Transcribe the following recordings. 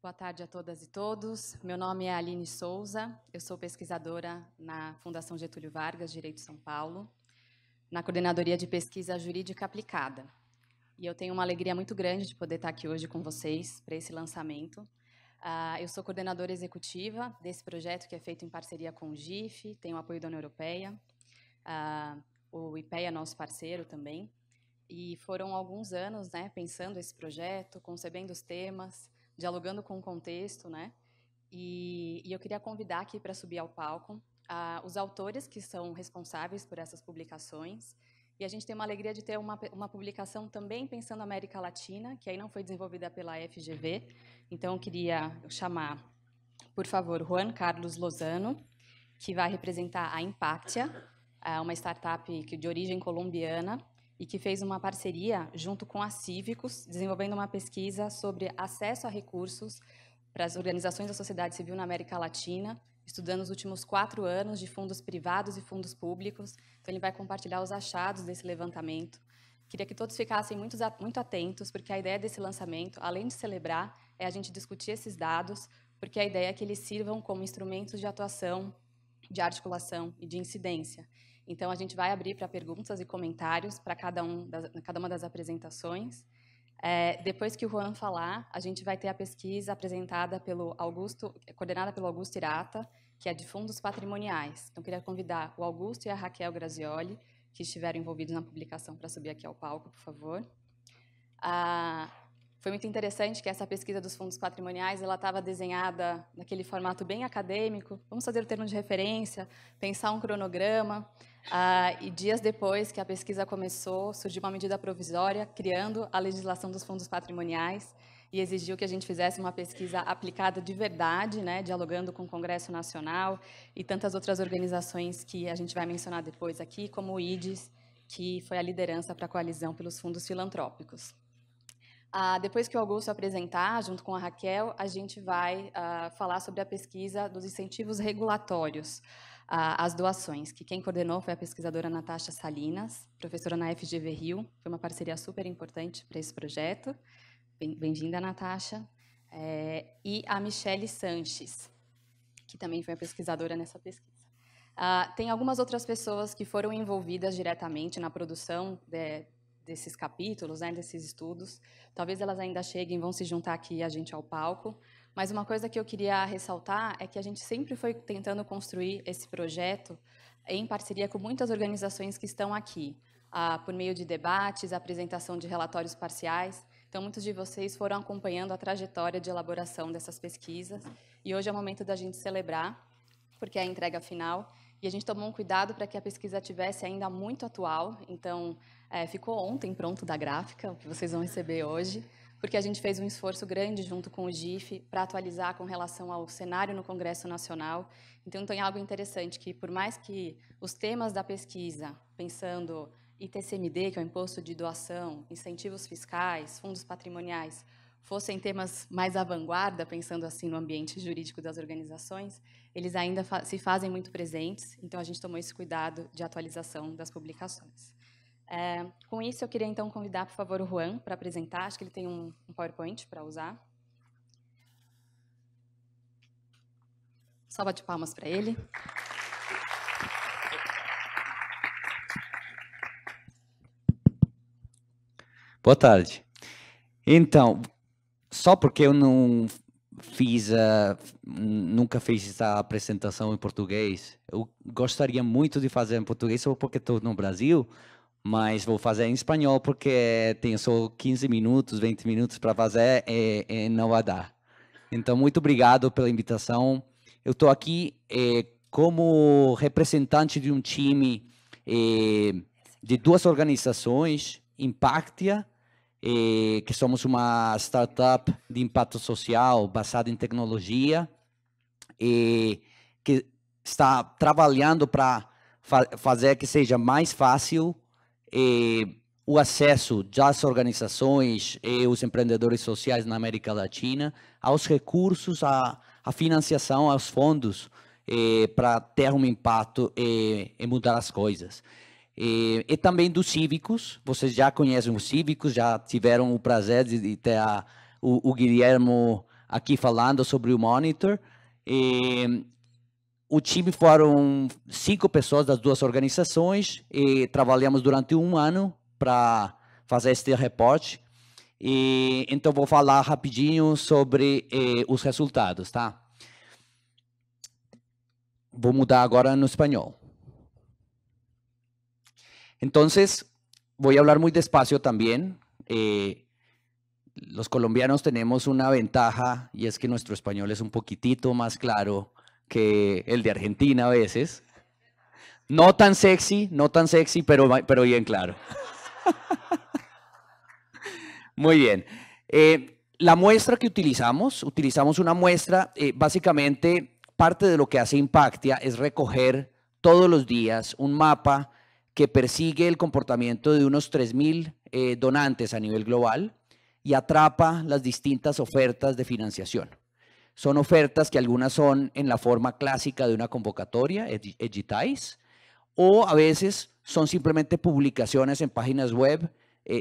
Boa tarde a todas e todos. Meu nome é Aline Souza, eu sou pesquisadora na Fundação Getúlio Vargas, Direito São Paulo, na Coordenadoria de Pesquisa Jurídica Aplicada. E eu tenho uma alegria muito grande de poder estar aqui hoje com vocês para esse lançamento. Eu sou coordenadora executiva desse projeto que é feito em parceria com o GIF, tem o apoio da União Europeia, o IPEA é nosso parceiro também. E foram alguns anos, né, pensando esse projeto, concebendo os temas, dialogando com o contexto, né? E eu queria convidar aqui para subir ao palco os autores que são responsáveis por essas publicações. E a gente tem uma alegria de ter uma publicação também pensando na América Latina, que aí não foi desenvolvida pela FGV. Então, eu queria chamar, por favor, Juan Carlos Lozano, que vai representar a Impactia, uma startup de origem colombiana, e que fez uma parceria junto com a Cívicos, desenvolvendo uma pesquisa sobre acesso a recursos para as organizações da sociedade civil na América Latina, estudando os últimos 4 anos de fundos privados e fundos públicos. Então, ele vai compartilhar os achados desse levantamento. Queria que todos ficassem muito atentos, porque a ideia desse lançamento, além de celebrar, é a gente discutir esses dados, porque a ideia é que eles sirvam como instrumentos de atuação, de articulação e de incidência. Então, a gente vai abrir para perguntas e comentários para cada uma das apresentações. Depois que o Juan falar, a gente vai ter a pesquisa apresentada coordenada pelo Augusto Irata, que é de fundos patrimoniais. Então, queria convidar o Augusto e a Raquel Grazioli, que estiveram envolvidos na publicação, para subir aqui ao palco, por favor. Foi muito interessante que essa pesquisa dos fundos patrimoniais ela estava desenhada naquele formato bem acadêmico. Vamos fazer o termo de referência, pensar um cronograma. E dias depois que a pesquisa começou, surgiu uma medida provisória criando a legislação dos fundos patrimoniais e exigiu que a gente fizesse uma pesquisa aplicada de verdade, né, dialogando com o Congresso Nacional e tantas outras organizações que a gente vai mencionar depois aqui, como o IDES, que foi a liderança para a coalizão pelos fundos filantrópicos. Depois que o Augusto apresentar, junto com a Raquel, a gente vai falar sobre a pesquisa dos incentivos regulatórios às doações, que quem coordenou foi a pesquisadora Natasha Salinas, professora na FGV Rio. Foi uma parceria super importante para esse projeto. Bem-vinda, Natasha. E a Michele Sanches, que também foi a pesquisadora nessa pesquisa. Tem algumas outras pessoas que foram envolvidas diretamente na produção desses capítulos, né, desses estudos. Talvez elas ainda cheguem, vão se juntar aqui a gente ao palco. Mas uma coisa que eu queria ressaltar é que a gente sempre foi tentando construir esse projeto em parceria com muitas organizações que estão aqui, por meio de debates, apresentação de relatórios parciais. Então, muitos de vocês foram acompanhando a trajetória de elaboração dessas pesquisas. E hoje é o momento da gente celebrar, porque é a entrega final. E a gente tomou um cuidado para que a pesquisa tivesse ainda muito atual. Então, ficou ontem pronto da gráfica, o que vocês vão receber hoje, porque a gente fez um esforço grande junto com o GIF para atualizar com relação ao cenário no Congresso Nacional. Então, tem algo interessante que, por mais que os temas da pesquisa, pensando ITCMD, que é o Imposto de Doação, incentivos fiscais, fundos patrimoniais, fossem temas mais à vanguarda, pensando assim no ambiente jurídico das organizações, eles ainda se fazem muito presentes, então a gente tomou esse cuidado de atualização das publicações. Com isso, eu queria então convidar, por favor, o Juan para apresentar. Acho que ele tem um PowerPoint para usar. Salva de palmas para ele. Boa tarde. Então, só porque eu não nunca fiz essa apresentação em português, eu gostaria muito de fazer em português só porque estou no Brasil, mas vou fazer em espanhol porque tenho só 15 minutos, 20 minutos para fazer e não vai dar. Então, muito obrigado pela invitação. Eu estou aqui como representante de um time de 2 organizações, Impactia, que somos uma startup de impacto social baseada em tecnologia, que está trabalhando para fazer que seja mais fácil o acesso das organizações e os empreendedores sociais na América Latina aos recursos, à financiação, aos fundos, para ter um impacto e mudar as coisas. E também dos cívicos, vocês já conhecem os cívicos, já tiveram o prazer de ter o Guilhermo aqui falando sobre o Monitor. O time foram 5 pessoas das 2 organizações e trabalhamos durante um ano para fazer este reporte. Então, vou falar rapidinho sobre os resultados, tá? Vou mudar agora no espanhol. Entonces, voy a hablar muy despacio también. Los colombianos tenemos una ventaja y es que nuestro español es un poquitito más claro que el de Argentina a veces. No tan sexy, pero bien claro. Muy bien. La muestra que utilizamos una muestra, básicamente parte de lo que hace Impactia es recoger todos los días un mapa que persigue el comportamiento de unos 3.000 donantes a nivel global y atrapa las distintas ofertas de financiación. Son ofertas que algunas son en la forma clásica de una convocatoria, egitais, o a veces son simplemente publicaciones en páginas web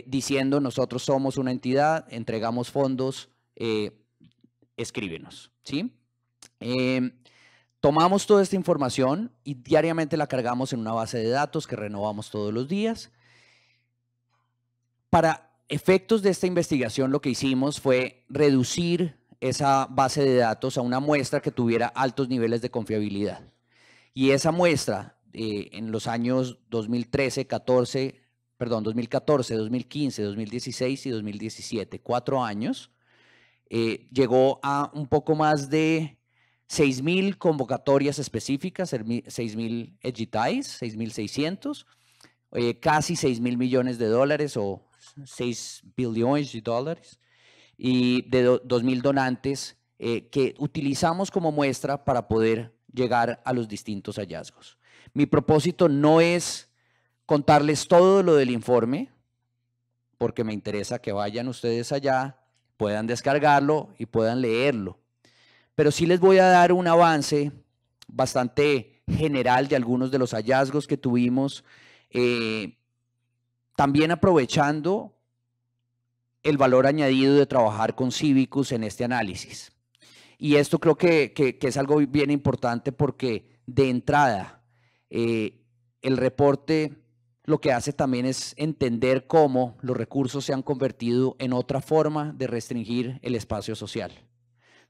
diciendo nosotros somos una entidad, entregamos fondos, escríbenos, ¿sí? Tomamos toda esta información y diariamente la cargamos en una base de datos que renovamos todos los días. Para efectos de esta investigación, lo que hicimos fue reducir esa base de datos a una muestra que tuviera altos niveles de confiabilidad. Y esa muestra, en los años 2014, 2015, 2016 y 2017, 4 años, llegó a un poco más de 6.000 convocatorias específicas, 6.000 egitais, 6.600, casi 6.000 millones de dólares o 6 billones de dólares, y de 2.000 donantes que utilizamos como muestra para poder llegar a los distintos hallazgos. Mi propósito no es contarles todo lo del informe, porque me interesa que vayan ustedes allá, puedan descargarlo y puedan leerlo. Pero sí les voy a dar un avance bastante general de algunos de los hallazgos que tuvimos, también aprovechando el valor añadido de trabajar con Civicus en este análisis. Y esto creo que es algo bien importante porque de entrada el reporte lo que hace también es entender cómo los recursos se han convertido en otra forma de restringir el espacio social,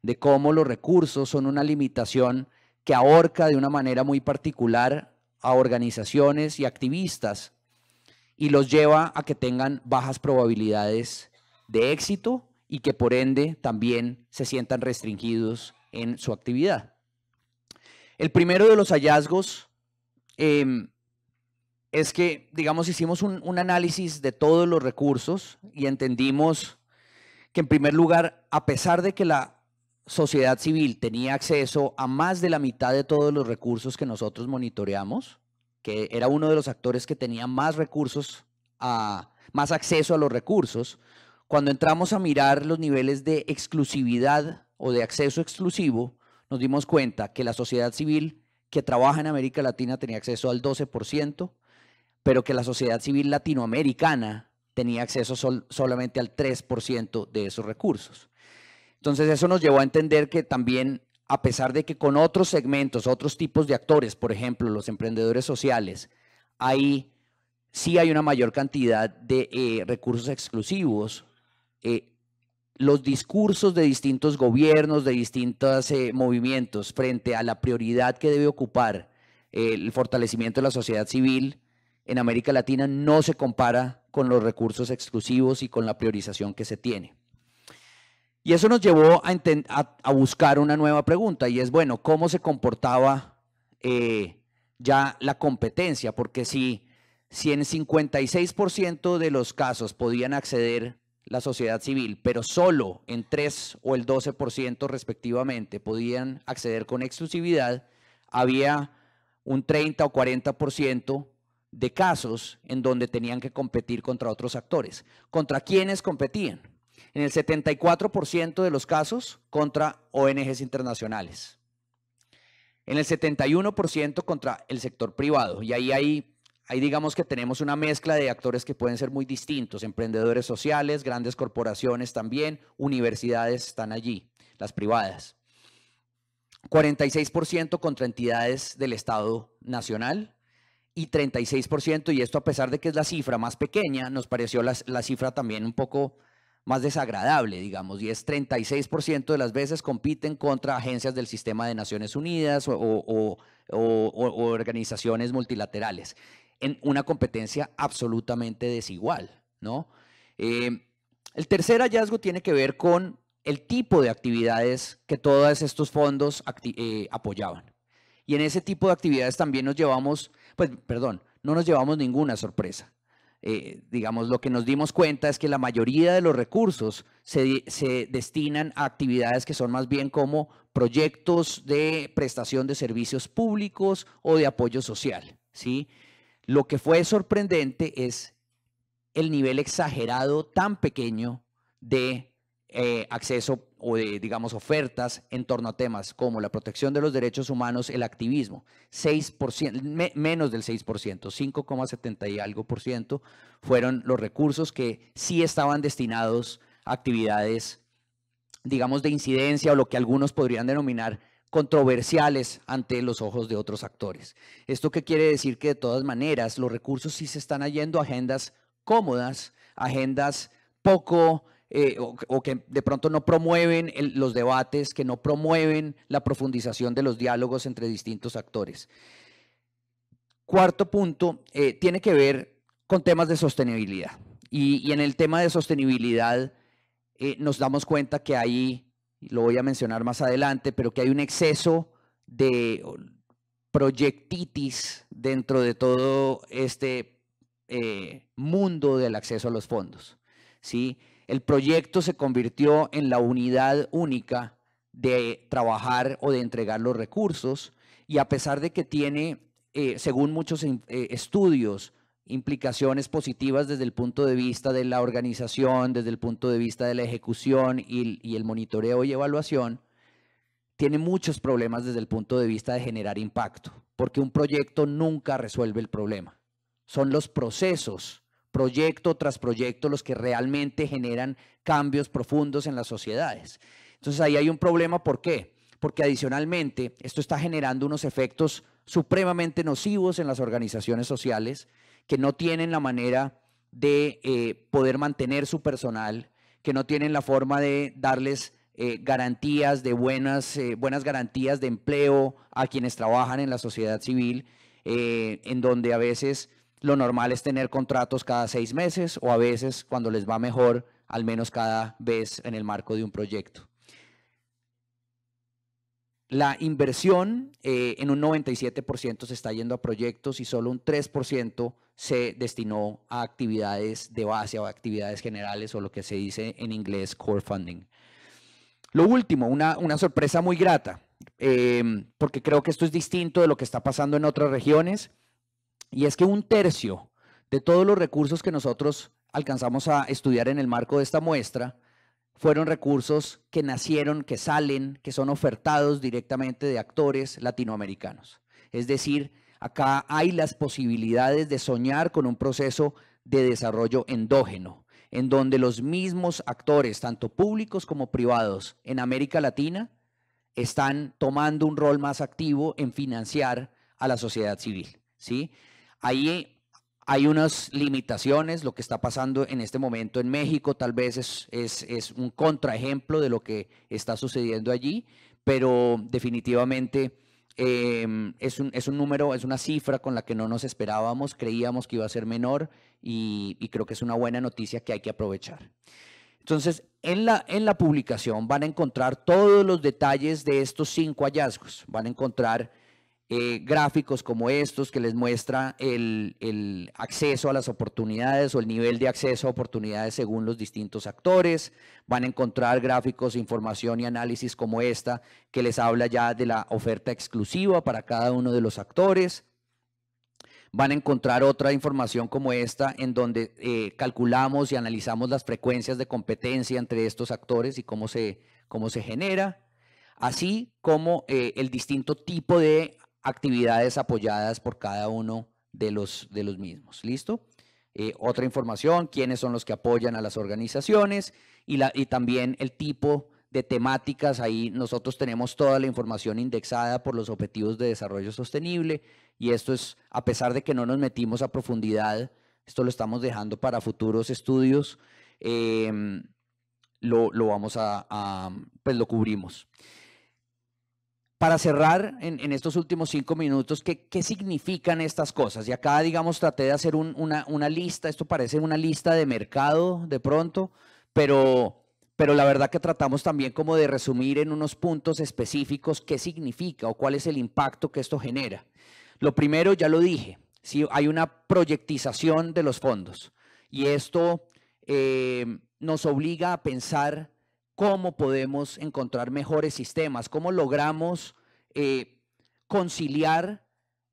de cómo los recursos son una limitación que ahorca de una manera muy particular a organizaciones y activistas y los lleva a que tengan bajas probabilidades de éxito y que por ende también se sientan restringidos en su actividad. El primero de los hallazgos es que, digamos, hicimos un análisis de todos los recursos y entendimos que, en primer lugar, a pesar de que la sociedad civil tenía acceso a más de la mitad de todos los recursos que nosotros monitoreamos, que era uno de los actores que tenía más recursos, más acceso a los recursos, cuando entramos a mirar los niveles de exclusividad o de acceso exclusivo, nos dimos cuenta que la sociedad civil que trabaja en América Latina tenía acceso al 12%, pero que la sociedad civil latinoamericana tenía acceso solamente al 3% de esos recursos. Entonces eso nos llevó a entender que también, a pesar de que con otros segmentos, otros tipos de actores, por ejemplo, los emprendedores sociales, sí hay una mayor cantidad de recursos exclusivos, los discursos de distintos gobiernos, de distintos movimientos frente a la prioridad que debe ocupar el fortalecimiento de la sociedad civil en América Latina no se compara con los recursos exclusivos y con la priorización que se tiene. Y eso nos llevó a buscar una nueva pregunta y es, bueno, ¿cómo se comportaba ya la competencia? Porque si en 56% de los casos podían acceder la sociedad civil, pero solo en 3 o el 12% respectivamente podían acceder con exclusividad, había un 30 o 40% de casos en donde tenían que competir contra otros actores. ¿Contra quiénes competían? En el 74% de los casos contra ONGs internacionales. En el 71% contra el sector privado. Y ahí digamos que tenemos una mezcla de actores que pueden ser muy distintos. Emprendedores sociales, grandes corporaciones también, universidades están allí. las privadas. 46% contra entidades del Estado Nacional y 36%, y esto a pesar de que es la cifra más pequeña, nos pareció la cifra también un poco más desagradable, digamos, y es 36% de las veces compiten contra agencias del sistema de Naciones Unidas o organizaciones multilaterales, en una competencia absolutamente desigual, ¿no? El tercer hallazgo tiene que ver con el tipo de actividades que todos estos fondos apoyaban. Y en ese tipo de actividades también nos llevamos, pues, perdón, no nos llevamos ninguna sorpresa. Digamos, lo que nos dimos cuenta es que la mayoría de los recursos se destinan a actividades que son más bien como proyectos de prestación de servicios públicos o de apoyo social, ¿sí? Lo que fue sorprendente es el nivel exagerado tan pequeño de acceso o de, digamos, ofertas en torno a temas como la protección de los derechos humanos, el activismo. 6%, menos del 6%, 5,70 y algo por ciento fueron los recursos que sí estaban destinados a actividades, digamos, de incidencia o lo que algunos podrían denominar controversiales ante los ojos de otros actores. ¿Esto qué quiere decir? Que de todas maneras los recursos sí se están yendo a agendas cómodas, agendas poco o que de pronto no promueven los debates, que no promueven la profundización de los diálogos entre distintos actores. Cuarto punto, tiene que ver con temas de sostenibilidad. Y en el tema de sostenibilidad nos damos cuenta que hay, lo voy a mencionar más adelante, pero que hay un exceso de proyectitis dentro de todo este mundo del acceso a los fondos, ¿sí? El proyecto se convirtió en la unidad única de trabajar o de entregar los recursos, y a pesar de que tiene, según muchos estudios, implicaciones positivas desde el punto de vista de la organización, desde el punto de vista de la ejecución y el monitoreo y evaluación, tiene muchos problemas desde el punto de vista de generar impacto, porque un proyecto nunca resuelve el problema. Son los procesos, proyecto tras proyecto, los que realmente generan cambios profundos en las sociedades. Entonces ahí hay un problema, ¿por qué? Porque adicionalmente esto está generando unos efectos supremamente nocivos en las organizaciones sociales que no tienen la manera de poder mantener su personal, que no tienen la forma de darles garantías de buenas garantías de empleo a quienes trabajan en la sociedad civil, en donde a veces lo normal es tener contratos cada 6 meses o a veces, cuando les va mejor, al menos cada vez en el marco de un proyecto. La inversión en un 97% se está yendo a proyectos y solo un 3% se destinó a actividades de base o a actividades generales, o lo que se dice en inglés core funding. Lo último, una sorpresa muy grata, porque creo que esto es distinto de lo que está pasando en otras regiones, y es que 1/3 de todos los recursos que nosotros alcanzamos a estudiar en el marco de esta muestra fueron recursos que nacieron, que salen, que son ofertados directamente de actores latinoamericanos. Es decir, acá hay las posibilidades de soñar con un proceso de desarrollo endógeno, en donde los mismos actores, tanto públicos como privados, en América Latina, están tomando un rol más activo en financiar a la sociedad civil, ¿sí? Ahí hay unas limitaciones. Lo que está pasando en este momento en México tal vez es un contraejemplo de lo que está sucediendo allí, pero definitivamente es un número, es una cifra con la que no nos esperábamos, creíamos que iba a ser menor, y creo que es una buena noticia que hay que aprovechar. Entonces, en la publicación van a encontrar todos los detalles de estos 5 hallazgos. Van a encontrar gráficos como estos que les muestra el acceso a las oportunidades o el nivel de acceso a oportunidades según los distintos actores. Van a encontrar gráficos, información y análisis como esta que les habla ya de la oferta exclusiva para cada uno de los actores. Van a encontrar otra información como esta en donde calculamos y analizamos las frecuencias de competencia entre estos actores y cómo se genera, así como el distinto tipo de actividades apoyadas por cada uno de los mismos. ¿Listo? Otra información, quiénes son los que apoyan a las organizaciones y también el tipo de temáticas. Ahí nosotros tenemos toda la información indexada por los Objetivos de Desarrollo Sostenible, y esto es, a pesar de que no nos metimos a profundidad, esto lo estamos dejando para futuros estudios, lo vamos pues lo cubrimos. Para cerrar en estos últimos 5 minutos, ¿qué significan estas cosas? Y acá, digamos, traté de hacer una lista. Esto parece una lista de mercado de pronto, pero la verdad que tratamos también como de resumir en unos puntos específicos qué significa o cuál es el impacto que esto genera. Lo primero, ya lo dije, ¿sí? Hay una proyectización de los fondos, y esto nos obliga a pensar cómo podemos encontrar mejores sistemas, cómo logramos conciliar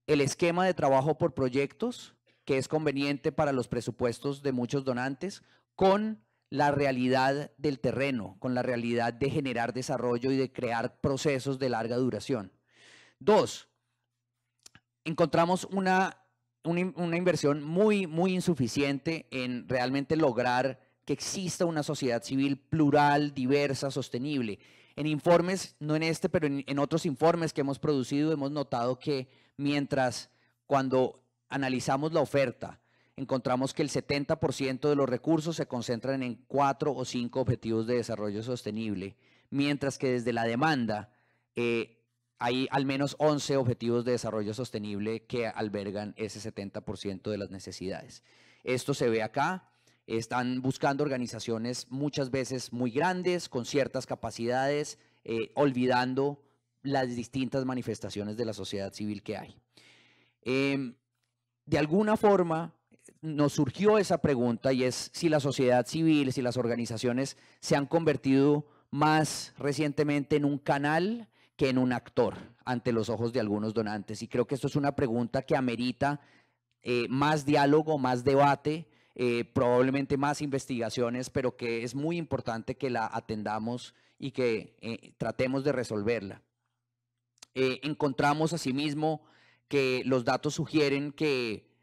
el esquema de trabajo por proyectos, que es conveniente para los presupuestos de muchos donantes, con la realidad del terreno, con la realidad de generar desarrollo y de crear procesos de larga duración. 2, encontramos una inversión muy insuficiente en realmente lograr que exista una sociedad civil plural, diversa, sostenible. En informes, no en este, pero en otros informes que hemos producido, hemos notado que cuando analizamos la oferta, encontramos que el 70% de los recursos se concentran en 4 o 5 objetivos de desarrollo sostenible, mientras que desde la demanda hay al menos 11 objetivos de desarrollo sostenible que albergan ese 70% de las necesidades. Esto se ve acá. Están buscando organizaciones muchas veces muy grandes, con ciertas capacidades, olvidando las distintas manifestaciones de la sociedad civil que hay. De alguna forma nos surgió esa pregunta, y es si la sociedad civil, si las organizaciones se han convertido más recientemente en un canal que en un actor ante los ojos de algunos donantes. Y creo que esto es una pregunta que amerita más diálogo, más debate, probablemente más investigaciones, pero que es muy importante que la atendamos y que tratemos de resolverla. Encontramos asimismo que los datos sugieren que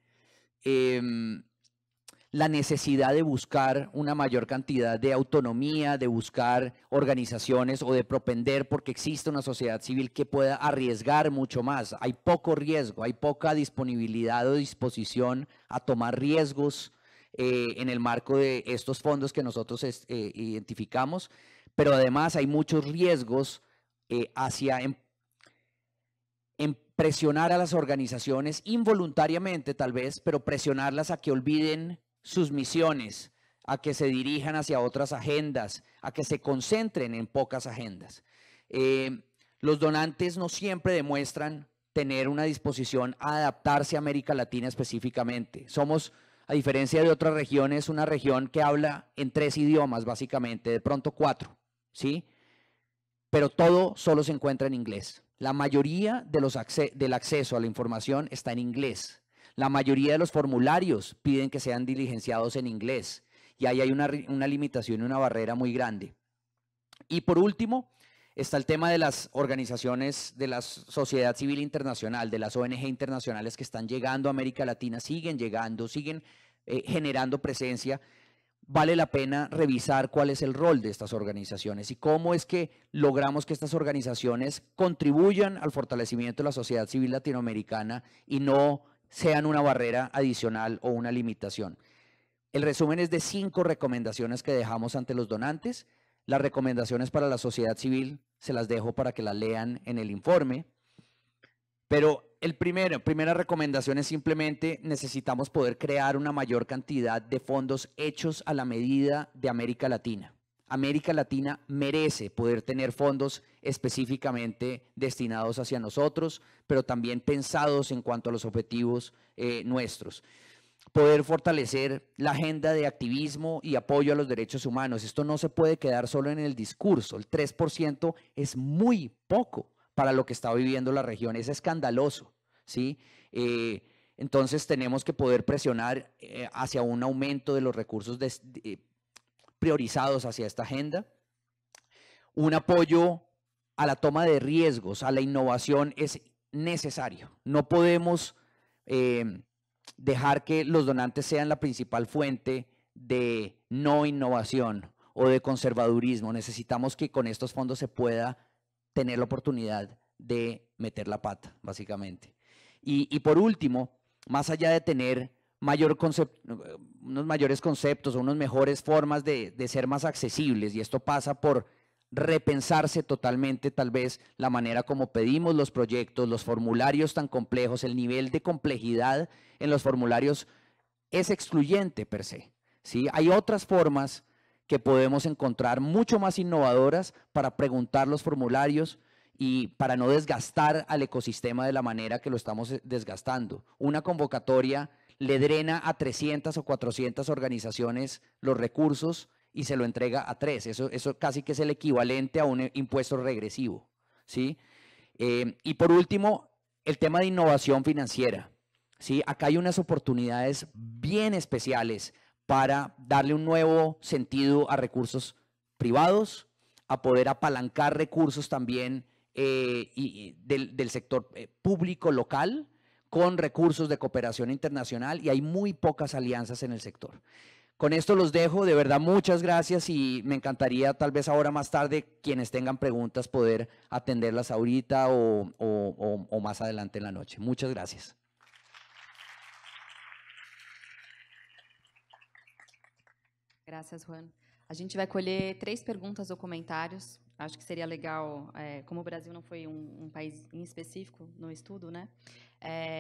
la necesidad de buscar una mayor cantidad de autonomía, de buscar organizaciones o de propender porque existe una sociedad civil que pueda arriesgar mucho más. Hay poco riesgo, hay poca disponibilidad o disposición a tomar riesgos en el marco de estos fondos que nosotros identificamos, pero además hay muchos riesgos en presionar a las organizaciones involuntariamente tal vez, pero presionarlas a que olviden sus misiones, a que se dirijan hacia otras agendas, a que se concentren en pocas agendas. Los donantes no siempre demuestran tener una disposición a adaptarse a América Latina específicamente. Somos, a diferencia de otras regiones, una región que habla en 3 idiomas básicamente, de pronto 4, ¿sí? Pero todo solo se encuentra en inglés. La mayoría del acceso a la información está en inglés. La mayoría de los formularios piden que sean diligenciados en inglés, y ahí hay una limitación y una barrera muy grande. Y por último, está el tema de las organizaciones de la sociedad civil internacional, de las ONG internacionales que están llegando a América Latina, siguen llegando, siguen generando presencia. Vale la pena revisar cuál es el rol de estas organizaciones y cómo es que logramos que estas organizaciones contribuyan al fortalecimiento de la sociedad civil latinoamericana y no sean una barrera adicional o una limitación. El resumen es de 5 recomendaciones que dejamos ante los donantes. Las recomendaciones para la sociedad civil se las dejo para que las lean en el informe. Pero primera recomendación es simplemente necesitamos poder crear una mayor cantidad de fondos hechos a la medida de América Latina. América Latina merece poder tener fondos específicamente destinados hacia nosotros, pero también pensados en cuanto a los objetivos nuestros. Poder fortalecer la agenda de activismo y apoyo a los derechos humanos. Esto no se puede quedar solo en el discurso. El 3% es muy poco para lo que está viviendo la región. Es escandaloso, ¿sí? Entonces tenemos que poder presionar hacia un aumento de los recursos priorizados hacia esta agenda. Un apoyo a la toma de riesgos, a la innovación es necesario. No podemos dejar que los donantes sean la principal fuente de no innovación o de conservadurismo. Necesitamos que con estos fondos se pueda tener la oportunidad de meter la pata, básicamente. Y por último, más allá de tener unos mayores conceptos o unas mejores formas de ser más accesibles, y esto pasa por repensarse totalmente tal vez la manera como pedimos los proyectos, los formularios tan complejos, el nivel de complejidad en los formularios es excluyente per se, ¿sí? Hay otras formas que podemos encontrar mucho más innovadoras para preguntar los formularios y para no desgastar al ecosistema de la manera que lo estamos desgastando. Una convocatoria le drena a 300 o 400 organizaciones los recursos y se lo entrega a 3. Eso casi que es el equivalente a un impuesto regresivo, ¿sí? Y por último, el tema de innovación financiera, ¿sí? Acá hay unas oportunidades bien especiales para darle un nuevo sentido a recursos privados, a poder apalancar recursos también del sector público local con recursos de cooperación internacional, y hay muy pocas alianzas en el sector. Con esto los dejo, de verdad muchas gracias, y me encantaría tal vez ahora más tarde, quienes tengan preguntas, poder atenderlas ahorita o más adelante en la noche. Muchas gracias. Graças, Juan. A gente vai colher 3 perguntas ou comentários. Acho que seria legal, como o Brasil não foi um país em específico no estudo, né?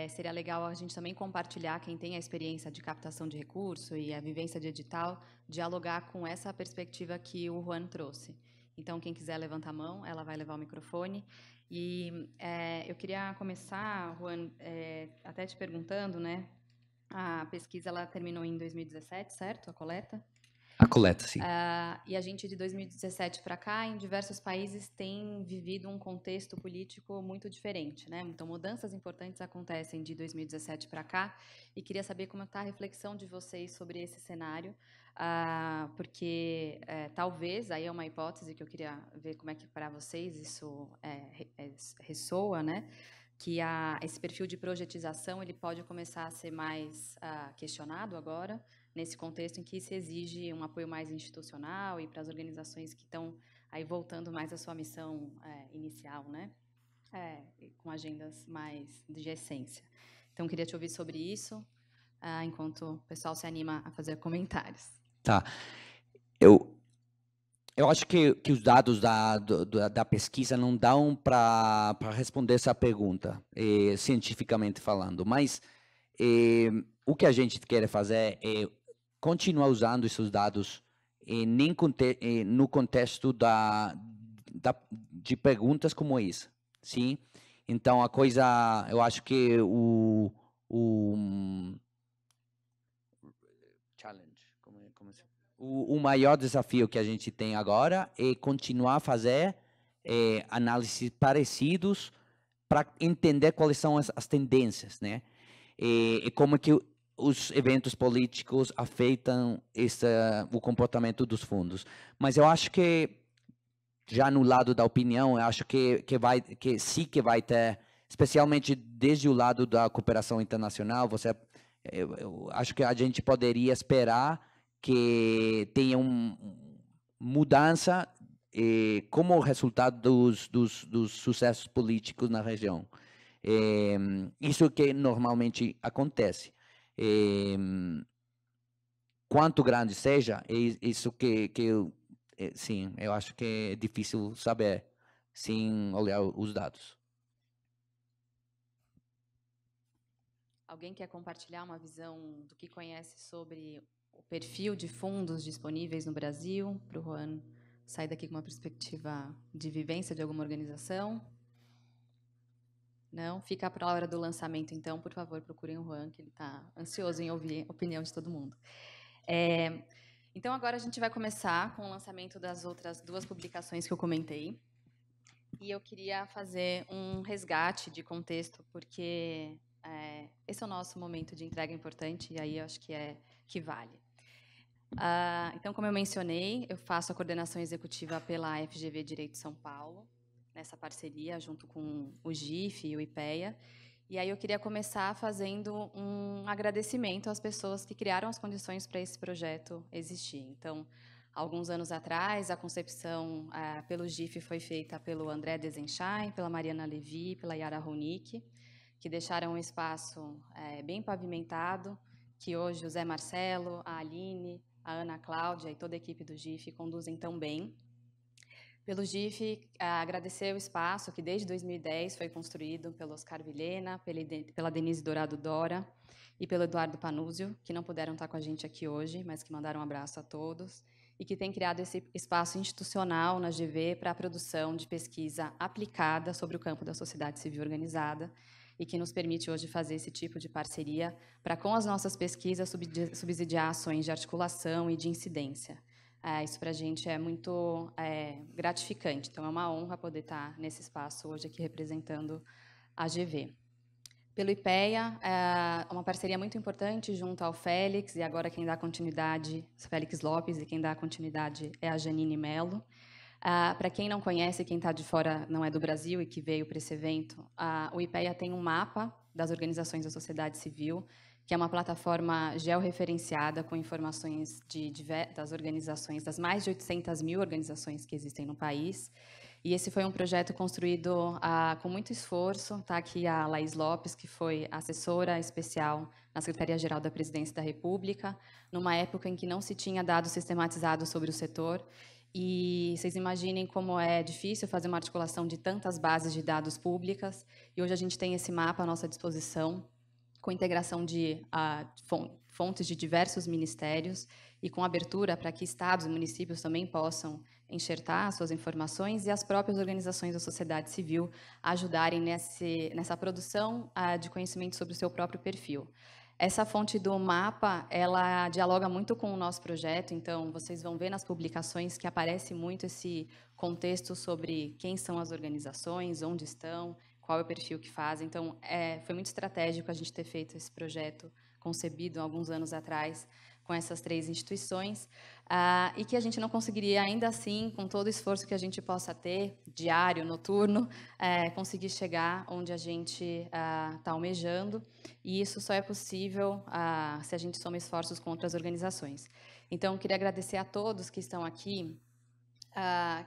Seria legal a gente também compartilhar, quem tem a experiência de captação de recurso e a vivência de edital, dialogar com essa perspectiva que o Juan trouxe. Então, quem quiser levantar a mão, ela vai levar o microfone. E eu queria começar, Juan, até te perguntando, né? A pesquisa ela terminou em 2017, certo? A coleta? A coleta, sim. E a gente, de 2017 para cá, em diversos países, tem vivido um contexto político muito diferente, né? Então, mudanças importantes acontecem de 2017 para cá, e queria saber como está a reflexão de vocês sobre esse cenário, porque talvez, aí é uma hipótese que eu queria ver como é que para vocês isso ressoa, né? Que esse perfil de projetização ele pode começar a ser mais questionado agora, nesse contexto em que se exige um apoio mais institucional e para as organizações que estão aí voltando mais à sua missão inicial, né? Com agendas mais de essência. Então, queria te ouvir sobre isso, enquanto o pessoal se anima a fazer comentários. Tá. Eu acho que os dados da pesquisa não dão para responder essa pergunta, cientificamente falando, mas o que a gente quer fazer é continuar usando esses dados no contexto de perguntas como essa, sim? Então, eu acho que o maior desafio que a gente tem agora é continuar a fazer análises parecidos para entender quais são as tendências, né? E como que os eventos políticos afetam o comportamento dos fundos. Mas eu acho que, já no lado da opinião, eu acho que sim que vai ter, especialmente desde o lado da cooperação internacional, eu acho que a gente poderia esperar que tenha mudança como resultado dos sucessos políticos na região. Isso que normalmente acontece. Quanto grande seja, isso sim, eu acho que é difícil saber sem olhar os dados. Alguém quer compartilhar uma visão do que conhece sobre o perfil de fundos disponíveis no Brasil, para o Juan sair daqui com uma perspectiva de vivência de alguma organização? Não? Fica para a hora do lançamento, então, por favor, procurem o Juan, que ele está ansioso em ouvir a opinião de todo mundo. Então, agora a gente vai começar com o lançamento das outras 2 publicações que eu comentei. E eu queria fazer um resgate de contexto, porque esse é o nosso momento de entrega importante, e aí eu acho que vale. Então, como eu mencionei, eu faço a coordenação executiva pela FGV Direito São Paulo, nessa parceria junto com o GIF e o IPEA. E aí eu queria começar fazendo um agradecimento às pessoas que criaram as condições para esse projeto existir. Então, Alguns anos atrás, a concepção pelo GIF foi feita pelo André Desenchain, pela Mariana Levi, pela Yara Ronick, que deixaram um espaço bem pavimentado, que hoje o Zé Marcelo, a Aline, a Ana Cláudia e toda a equipe do GIF conduzem tão bem. Pelo GIF, agradecer o espaço que desde 2010 foi construído pelo Oscar Vilhena, pela Denise Dourado Dora e pelo Eduardo Panúzio, que não puderam estar com a gente aqui hoje, mas que mandaram um abraço a todos, e que tem criado esse espaço institucional na GV para a produção de pesquisa aplicada sobre o campo da sociedade civil organizada, e que nos permite hoje fazer esse tipo de parceria para, com as nossas pesquisas, subsidiar ações de articulação e de incidência. Isso para a gente é muito gratificante. Então, é uma honra poder estar nesse espaço hoje aqui representando a GV. Pelo IPEA, é uma parceria muito importante junto ao Félix, e agora quem dá continuidade, Félix Lopes, e quem dá continuidade é a Janine Mello. Para quem não conhece, quem está de fora, não é do Brasil e que veio para esse evento, o IPEA tem um mapa das organizações da sociedade civil, que é uma plataforma georreferenciada com informações das organizações, das mais de 800 mil organizações que existem no país. E esse foi um projeto construído com muito esforço. Está aqui a Laís Lopes, que foi assessora especial na Secretaria-Geral da Presidência da República, numa época em que não se tinha dados sistematizados sobre o setor. E vocês imaginem como é difícil fazer uma articulação de tantas bases de dados públicas. E hoje a gente tem esse mapa à nossa disposição, com integração de fontes de diversos ministérios e com abertura para que estados e municípios também possam enxertar suas informações e as próprias organizações da sociedade civil ajudarem nessa produção de conhecimento sobre o seu próprio perfil. Essa fonte do mapa, ela dialoga muito com o nosso projeto, então vocês vão ver nas publicações que aparece muito esse contexto sobre quem são as organizações, onde estão, qual é o perfil que fazem. Então, foi muito estratégico a gente ter feito esse projeto, concebido há alguns anos atrás, com essas 3 instituições, e que a gente não conseguiria, ainda assim, com todo o esforço que a gente possa ter, diário, noturno, conseguir chegar onde a gente está almejando, e isso só é possível se a gente soma esforços com outras organizações. Então, queria agradecer a todos que estão aqui,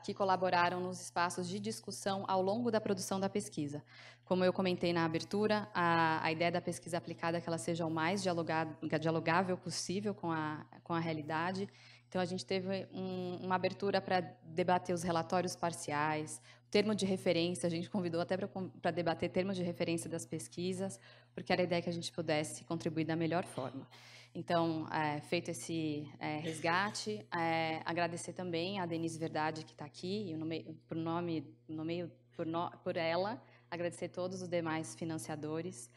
que colaboraram nos espaços de discussão ao longo da produção da pesquisa. Como eu comentei na abertura, a ideia da pesquisa aplicada é que ela seja o mais dialogável possível com a realidade. Então, a gente teve uma abertura para debater os relatórios parciais, o termo de referência, a gente convidou até para debater termos de referência das pesquisas, porque era a ideia que a gente pudesse contribuir da melhor forma. Então, feito esse resgate, agradecer também a Denise Verdade, que está aqui, e por ela, agradecer todos os demais financiadores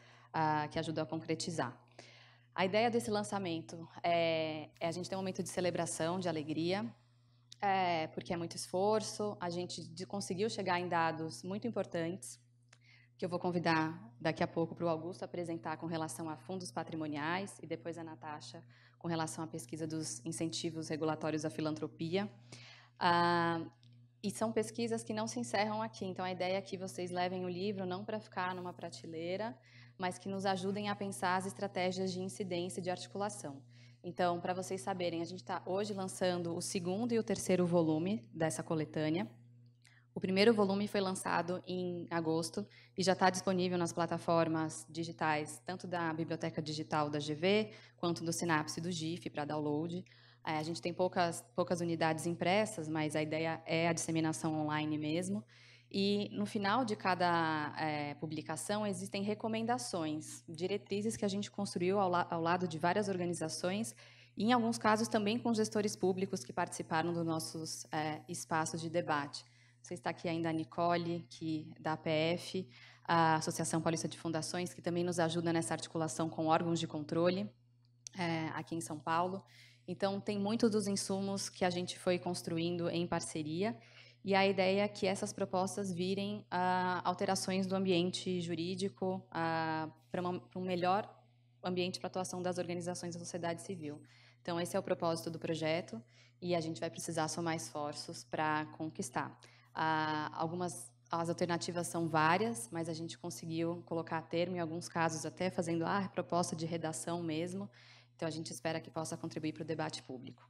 que ajudou a concretizar. A ideia desse lançamento é a gente ter um momento de celebração, de alegria, porque é muito esforço, a gente conseguiu chegar em dados muito importantes, que eu vou convidar daqui a pouco para o Augusto apresentar com relação a fundos patrimoniais e depois a Natasha com relação à pesquisa dos incentivos regulatórios à filantropia. E são pesquisas que não se encerram aqui, então a ideia é que vocês levem o livro não para ficar numa prateleira, mas que nos ajudem a pensar as estratégias de incidência e de articulação. Então, para vocês saberem, a gente está hoje lançando o 2º e o 3º volume dessa coletânea. O primeiro volume foi lançado em agosto e já está disponível nas plataformas digitais, tanto da Biblioteca Digital da GV, quanto do Sinapse do GIF para download. A gente tem poucas unidades impressas, mas a ideia é a disseminação online mesmo. E no final de cada publicação existem recomendações, diretrizes que a gente construiu ao lado de várias organizações, e em alguns casos também com gestores públicos que participaram dos nossos espaços de debate. Você está aqui ainda a Nicole, da APF, a Associação Paulista de Fundações, que também nos ajuda nessa articulação com órgãos de controle aqui em São Paulo. Então, tem muitos dos insumos que a gente foi construindo em parceria, e a ideia é que essas propostas virem alterações do ambiente jurídico para um melhor ambiente para a atuação das organizações da sociedade civil. Então, esse é o propósito do projeto, e a gente vai precisar somar esforços para conquistar. As alternativas são várias, mas a gente conseguiu colocar a termo, em alguns casos até fazendo proposta de redação mesmo, então a gente espera que possa contribuir para o debate público.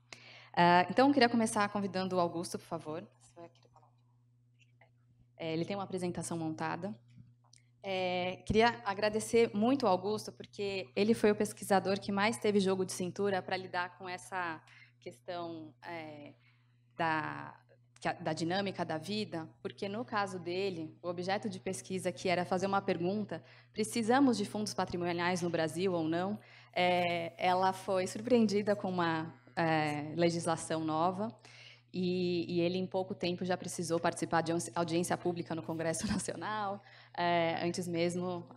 Então, eu queria começar convidando o Augusto, por favor. Ele tem uma apresentação montada. Queria agradecer muito ao Augusto, porque ele foi o pesquisador que mais teve jogo de cintura para lidar com essa questão da dinâmica da vida, porque, no caso dele, o objeto de pesquisa, que era fazer uma pergunta, precisamos de fundos patrimoniais no Brasil ou não, ela foi surpreendida com uma legislação nova, e ele, em pouco tempo, já precisou participar de audiência pública no Congresso Nacional, antes mesmo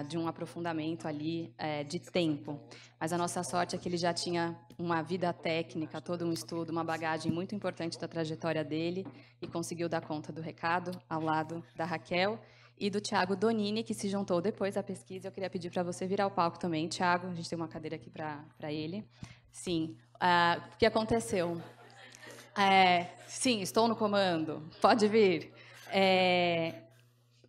de um aprofundamento ali de tempo. Mas a nossa sorte é que ele já tinha uma vida técnica, todo um estudo, uma bagagem muito importante da trajetória dele, e conseguiu dar conta do recado ao lado da Raquel e do Tiago Donini, que se juntou depois à pesquisa. Eu queria pedir para você virar o palco também, Tiago. A gente tem uma cadeira aqui para ele. Sim. O que aconteceu? Sim, estou no comando. Pode vir. É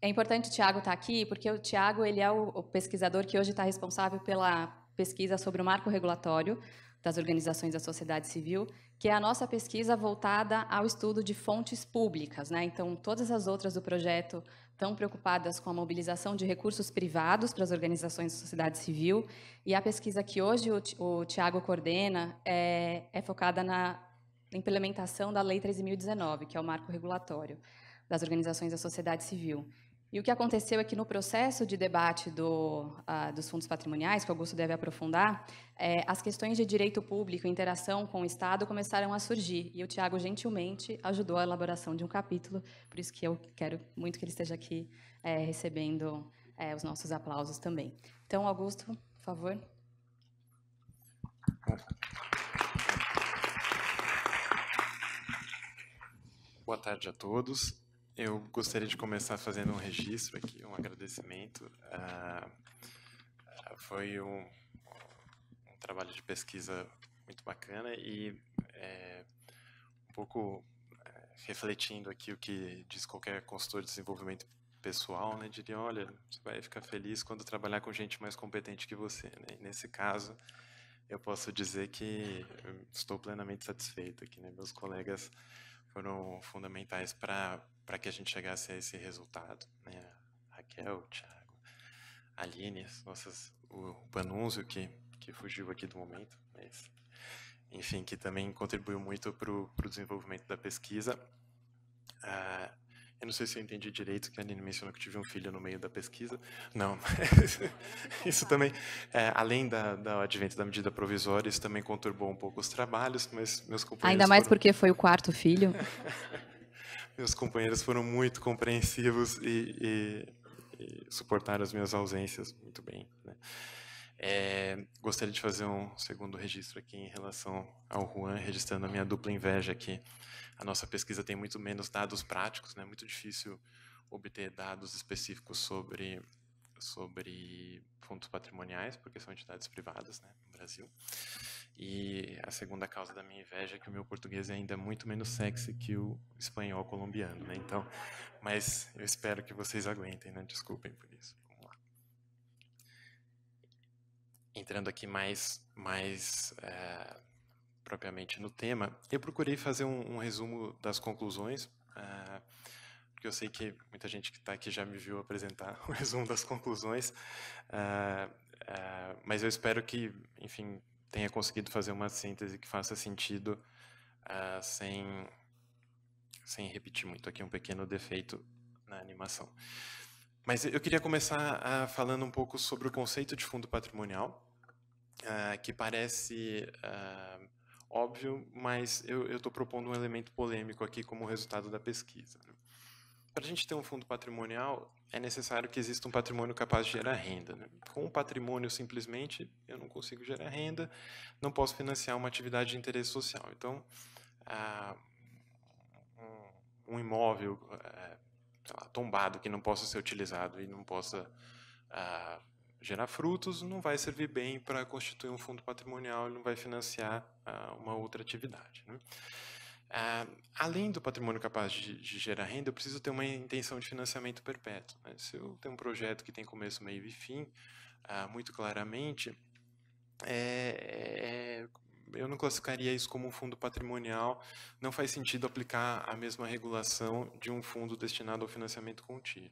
importante o Tiago estar aqui, porque o Tiago ele é o pesquisador que hoje está responsável pela pesquisa sobre o marco regulatório das organizações da sociedade civil, que é a nossa pesquisa voltada ao estudo de fontes públicas, né? Então, todas as outras do projeto estão preocupadas com a mobilização de recursos privados para as organizações da sociedade civil, e a pesquisa que hoje o Tiago coordena é focada na implementação da Lei 13.019, que é o marco regulatório das organizações da sociedade civil. E o que aconteceu é que, no processo de debate dos fundos patrimoniais, que o Augusto deve aprofundar, as questões de direito público e interação com o Estado começaram a surgir. E o Tiago, gentilmente, ajudou a elaboração de um capítulo, por isso que eu quero muito que ele esteja aqui recebendo os nossos aplausos também. Então, Augusto, por favor. Boa tarde a todos. Eu gostaria de começar fazendo um registro aqui, um agradecimento. Foi um trabalho de pesquisa muito bacana e um pouco refletindo aqui o que diz qualquer consultor de desenvolvimento pessoal, né? Diria, olha, você vai ficar feliz quando trabalhar com gente mais competente que você, né? E nesse caso, eu posso dizer que estou plenamente satisfeito aqui, né? Meus colegas foram fundamentais para que a gente chegasse a esse resultado, né? A Raquel, o Thiago, a Aline, o Panunzio, que fugiu aqui do momento, mas, enfim, que também contribuiu muito para o desenvolvimento da pesquisa. Eu não sei se eu entendi direito, que a Aline mencionou que tive um filho no meio da pesquisa. Não, mas isso também, além do advento da medida provisória, isso também conturbou um pouco os trabalhos, mas meus companheiros... Ainda mais porque foi o quarto filho. Meus companheiros foram muito compreensivos e suportaram as minhas ausências muito bem, né? Gostaria de fazer um segundo registro aqui em relação ao Juan, registrando a minha dupla inveja aqui. A nossa pesquisa tem muito menos dados práticos, né? É muito difícil obter dados específicos sobre fundos patrimoniais, porque são entidades privadas, né, no Brasil. E a segunda causa da minha inveja é que o meu português é ainda muito menos sexy que o espanhol colombiano, né? Então, mas eu espero que vocês aguentem, né? Desculpem por isso. Vamos lá. Entrando aqui mais propriamente no tema, eu procurei fazer um resumo das conclusões, porque eu sei que muita gente que está aqui já me viu apresentar o resumo das conclusões, mas eu espero que, enfim, tenha conseguido fazer uma síntese que faça sentido sem repetir muito aqui um pequeno defeito na animação. Mas eu queria começar falando um pouco sobre o conceito de fundo patrimonial, que parece óbvio, mas eu estou propondo um elemento polêmico aqui como resultado da pesquisa. Para a gente ter um fundo patrimonial, é necessário que exista um patrimônio capaz de gerar renda, né? Com um patrimônio, simplesmente, eu não consigo gerar renda, não posso financiar uma atividade de interesse social. Então, um imóvel sei lá, tombado, que não possa ser utilizado e não possa gerar frutos, não vai servir bem para constituir um fundo patrimonial, ele não vai financiar uma outra atividade, né? Além do patrimônio capaz de gerar renda, eu preciso ter uma intenção de financiamento perpétuo, né? Se eu tenho um projeto que tem começo, meio e fim, muito claramente, eu não classificaria isso como um fundo patrimonial, não faz sentido aplicar a mesma regulação de um fundo destinado ao financiamento contínuo.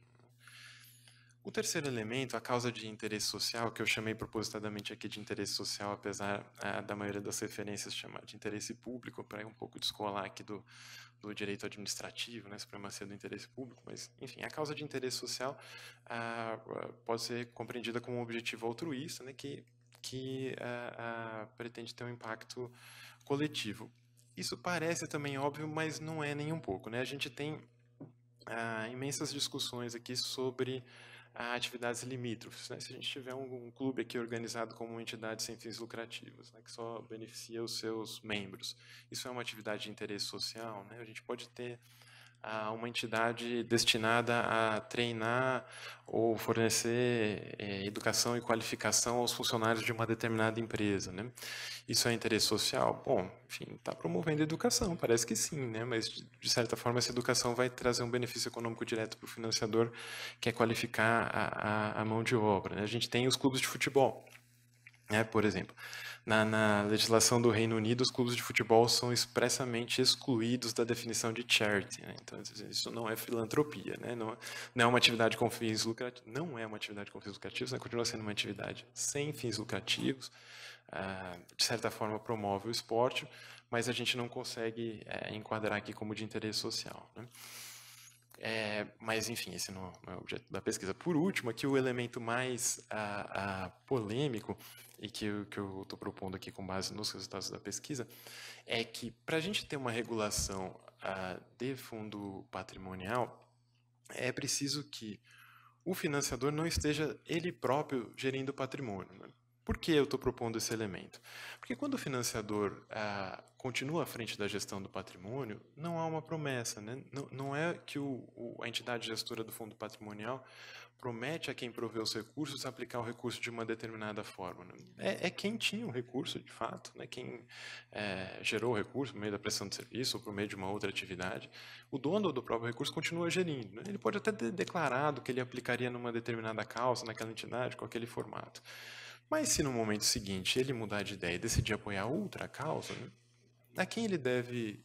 O terceiro elemento, a causa de interesse social, que eu chamei propositadamente aqui de interesse social, apesar da maioria das referências chamar de interesse público, para um pouco descolar aqui do direito administrativo, né, supremacia do interesse público, mas, enfim, a causa de interesse social pode ser compreendida como um objetivo altruísta, né, que pretende ter um impacto coletivo. Isso parece também óbvio, mas não é nem um pouco, né? A gente tem imensas discussões aqui sobre atividades limítrofes, né? Se a gente tiver um clube aqui organizado como uma entidade sem fins lucrativos, né, que só beneficia os seus membros, isso é uma atividade de interesse social, né? A gente pode ter uma entidade destinada a treinar ou fornecer educação e qualificação aos funcionários de uma determinada empresa, né? Isso é interesse social? Bom, enfim, está promovendo educação, parece que sim, né? Mas de certa forma essa educação vai trazer um benefício econômico direto para o financiador, que é qualificar a mão de obra, né? A gente tem os clubes de futebol, né? Por exemplo, na legislação do Reino Unido, os clubes de futebol são expressamente excluídos da definição de charity, né? Então, isso não é filantropia, né? Não é uma atividade com fins lucrativos, não é uma atividade com fins lucrativos, né? Continua sendo uma atividade sem fins lucrativos, de certa forma promove o esporte, mas a gente não consegue enquadrar aqui como de interesse social, né? Mas, enfim, esse não é o objeto da pesquisa. Por último, aqui o elemento mais polêmico, e que eu estou propondo aqui com base nos resultados da pesquisa, é que para a gente ter uma regulação de fundo patrimonial, é preciso que o financiador não esteja ele próprio gerindo o patrimônio, né? Por que eu estou propondo esse elemento? Porque quando o financiador continua à frente da gestão do patrimônio, não há uma promessa, né? Não é que a entidade gestora do fundo patrimonial promete a quem provê os recursos aplicar o recurso de uma determinada forma, né? É quem tinha o recurso, de fato, né? Quem gerou o recurso por meio da prestação de serviço ou por meio de uma outra atividade. O dono do próprio recurso continua gerindo, né? Ele pode até ter declarado que ele aplicaria numa determinada causa, naquela entidade, com aquele formato. Mas se no momento seguinte ele mudar de ideia e decidir apoiar outra causa, né, a quem ele deve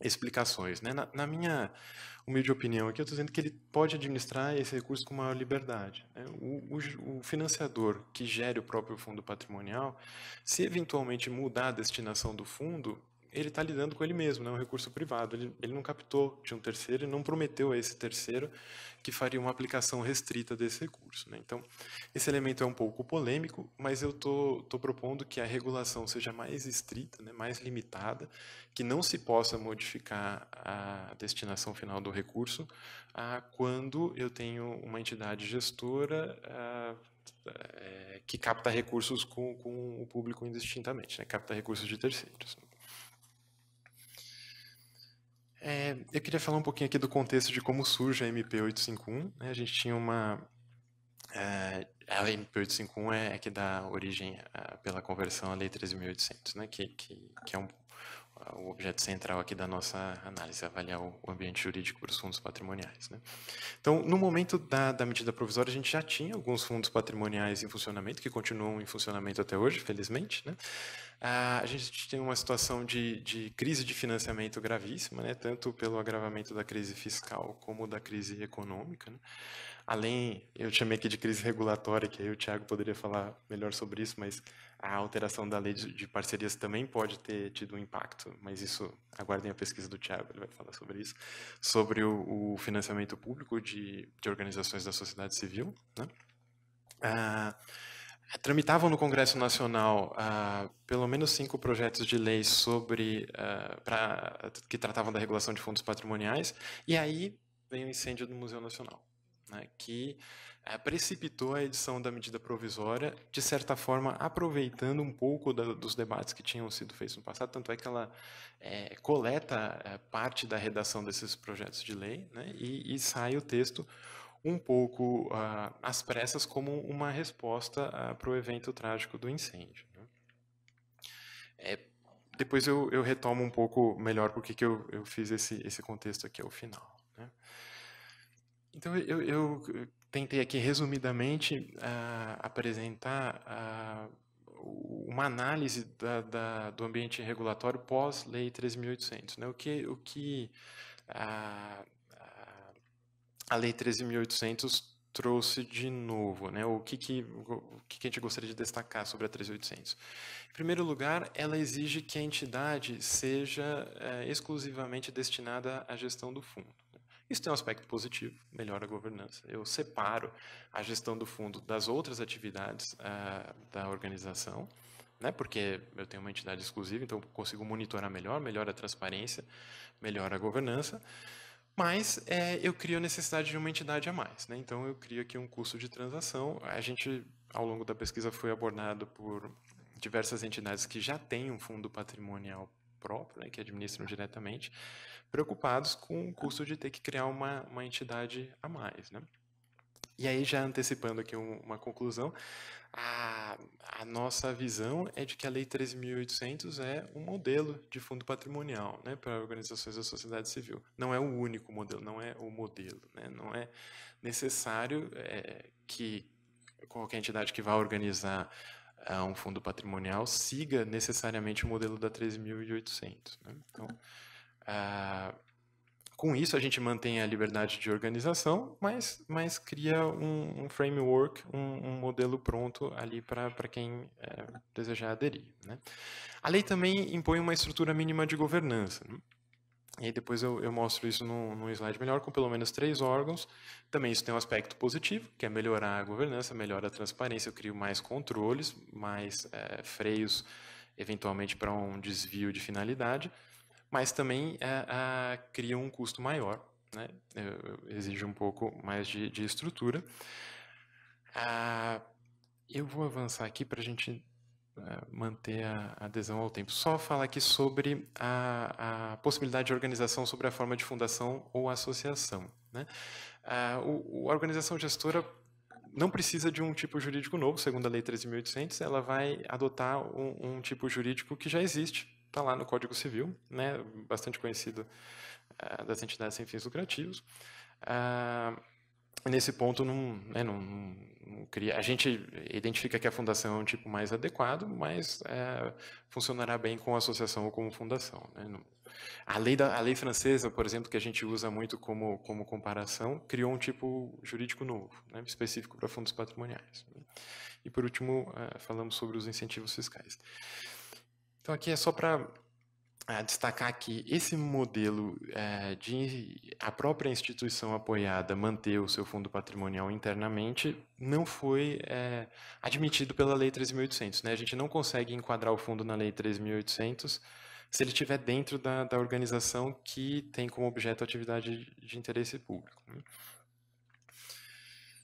explicações, né? Na minha humilde opinião aqui, eu estou dizendo que ele pode administrar esse recurso com maior liberdade, né? O financiador que gere o próprio fundo patrimonial, se eventualmente mudar a destinação do fundo, ele está lidando com ele mesmo, né? Um recurso privado. Ele não captou de um terceiro e não prometeu a esse terceiro que faria uma aplicação restrita desse recurso, né? Então, esse elemento é um pouco polêmico, mas eu estou propondo que a regulação seja mais estrita, né? Mais limitada, que não se possa modificar a destinação final do recurso quando eu tenho uma entidade gestora que capta recursos com o público indistintamente, né? Capta recursos de terceiros. Eu queria falar um pouquinho aqui do contexto de como surge a MP 851. Né? A gente tinha a MP 851 é que dá origem pela conversão à Lei 13.800, né? que é o objeto central aqui da nossa análise, avaliar o ambiente jurídico para os fundos patrimoniais, né? Então, no momento da medida provisória, a gente já tinha alguns fundos patrimoniais em funcionamento, que continuam em funcionamento até hoje, felizmente, né? A gente tem uma situação de crise de financiamento gravíssima, né? Tanto pelo agravamento da crise fiscal como da crise econômica, né? Além, eu chamei aqui de crise regulatória, que aí o Thiago poderia falar melhor sobre isso, mas a alteração da lei de parcerias também pode ter tido um impacto, mas isso, aguardem a pesquisa do Thiago, ele vai falar sobre isso, sobre o financiamento público de organizações da sociedade civil, né? Tramitavam no Congresso Nacional pelo menos 5 projetos de lei que tratavam da regulação de fundos patrimoniais, e aí veio o incêndio do Museu Nacional, né, que precipitou a edição da medida provisória, de certa forma aproveitando um pouco dos debates que tinham sido feitos no passado, tanto é que ela coleta parte da redação desses projetos de lei, né, e sai o texto um pouco às pressas como uma resposta para o evento trágico do incêndio, né? Depois eu retomo um pouco melhor porque que eu fiz esse contexto aqui ao final, né? Então, eu tentei aqui, resumidamente, apresentar uma análise do ambiente regulatório pós-Lei 13.800. Né? O que a Lei 13.800 trouxe de novo, né? O que a gente gostaria de destacar sobre a 13.800? Em primeiro lugar, ela exige que a entidade seja exclusivamente destinada à gestão do fundo. Isso tem um aspecto positivo, melhora a governança. Eu separo a gestão do fundo das outras atividades da organização, né? Porque eu tenho uma entidade exclusiva, então eu consigo monitorar melhor, melhora a transparência, melhora a governança. Mas eu crio a necessidade de uma entidade a mais, né? Então eu crio aqui um custo de transação. A gente, ao longo da pesquisa, foi abordado por diversas entidades que já têm um fundo patrimonial próprio, né, que administram diretamente, preocupados com o custo de ter que criar uma entidade a mais, né? E aí, já antecipando aqui uma conclusão, a nossa visão é de que a Lei 13.800 é um modelo de fundo patrimonial, né, para organizações da sociedade civil. Não é o único modelo, não é o modelo. Né, não é necessário que qualquer entidade que vá organizar um fundo patrimonial siga necessariamente o modelo da 13.800. Né? Então, com isso, a gente mantém a liberdade de organização, mas cria um framework, um modelo pronto ali para quem desejar aderir. Né? A lei também impõe uma estrutura mínima de governança. Né? E aí depois eu mostro isso num slide melhor, com pelo menos 3 órgãos. Também isso tem um aspecto positivo, que é melhorar a governança, melhora a transparência, eu crio mais controles, mais freios, eventualmente, para um desvio de finalidade, mas também cria um custo maior, né? Exige um pouco mais de estrutura. Eu vou avançar aqui para a gente manter a adesão ao tempo. Só falar aqui sobre a possibilidade de organização sobre a forma de fundação ou associação. Né? A organização gestora não precisa de um tipo jurídico novo, segundo a Lei 13.800, ela vai adotar um tipo jurídico que já existe, está lá no Código Civil, né, bastante conhecido das entidades sem fins lucrativos. Nesse ponto, não cria. A gente identifica que a fundação é um tipo mais adequado, mas funcionará bem com associação ou como fundação. Né? A lei francesa, por exemplo, que a gente usa muito como comparação, criou um tipo jurídico novo, né, específico para fundos patrimoniais. E, por último, falamos sobre os incentivos fiscais. Então, aqui é só para destacar que esse modelo de a própria instituição apoiada manter o seu fundo patrimonial internamente não foi admitido pela Lei 13.800. Né? A gente não consegue enquadrar o fundo na Lei 13.800 se ele estiver dentro da organização que tem como objeto a atividade de interesse público. Né?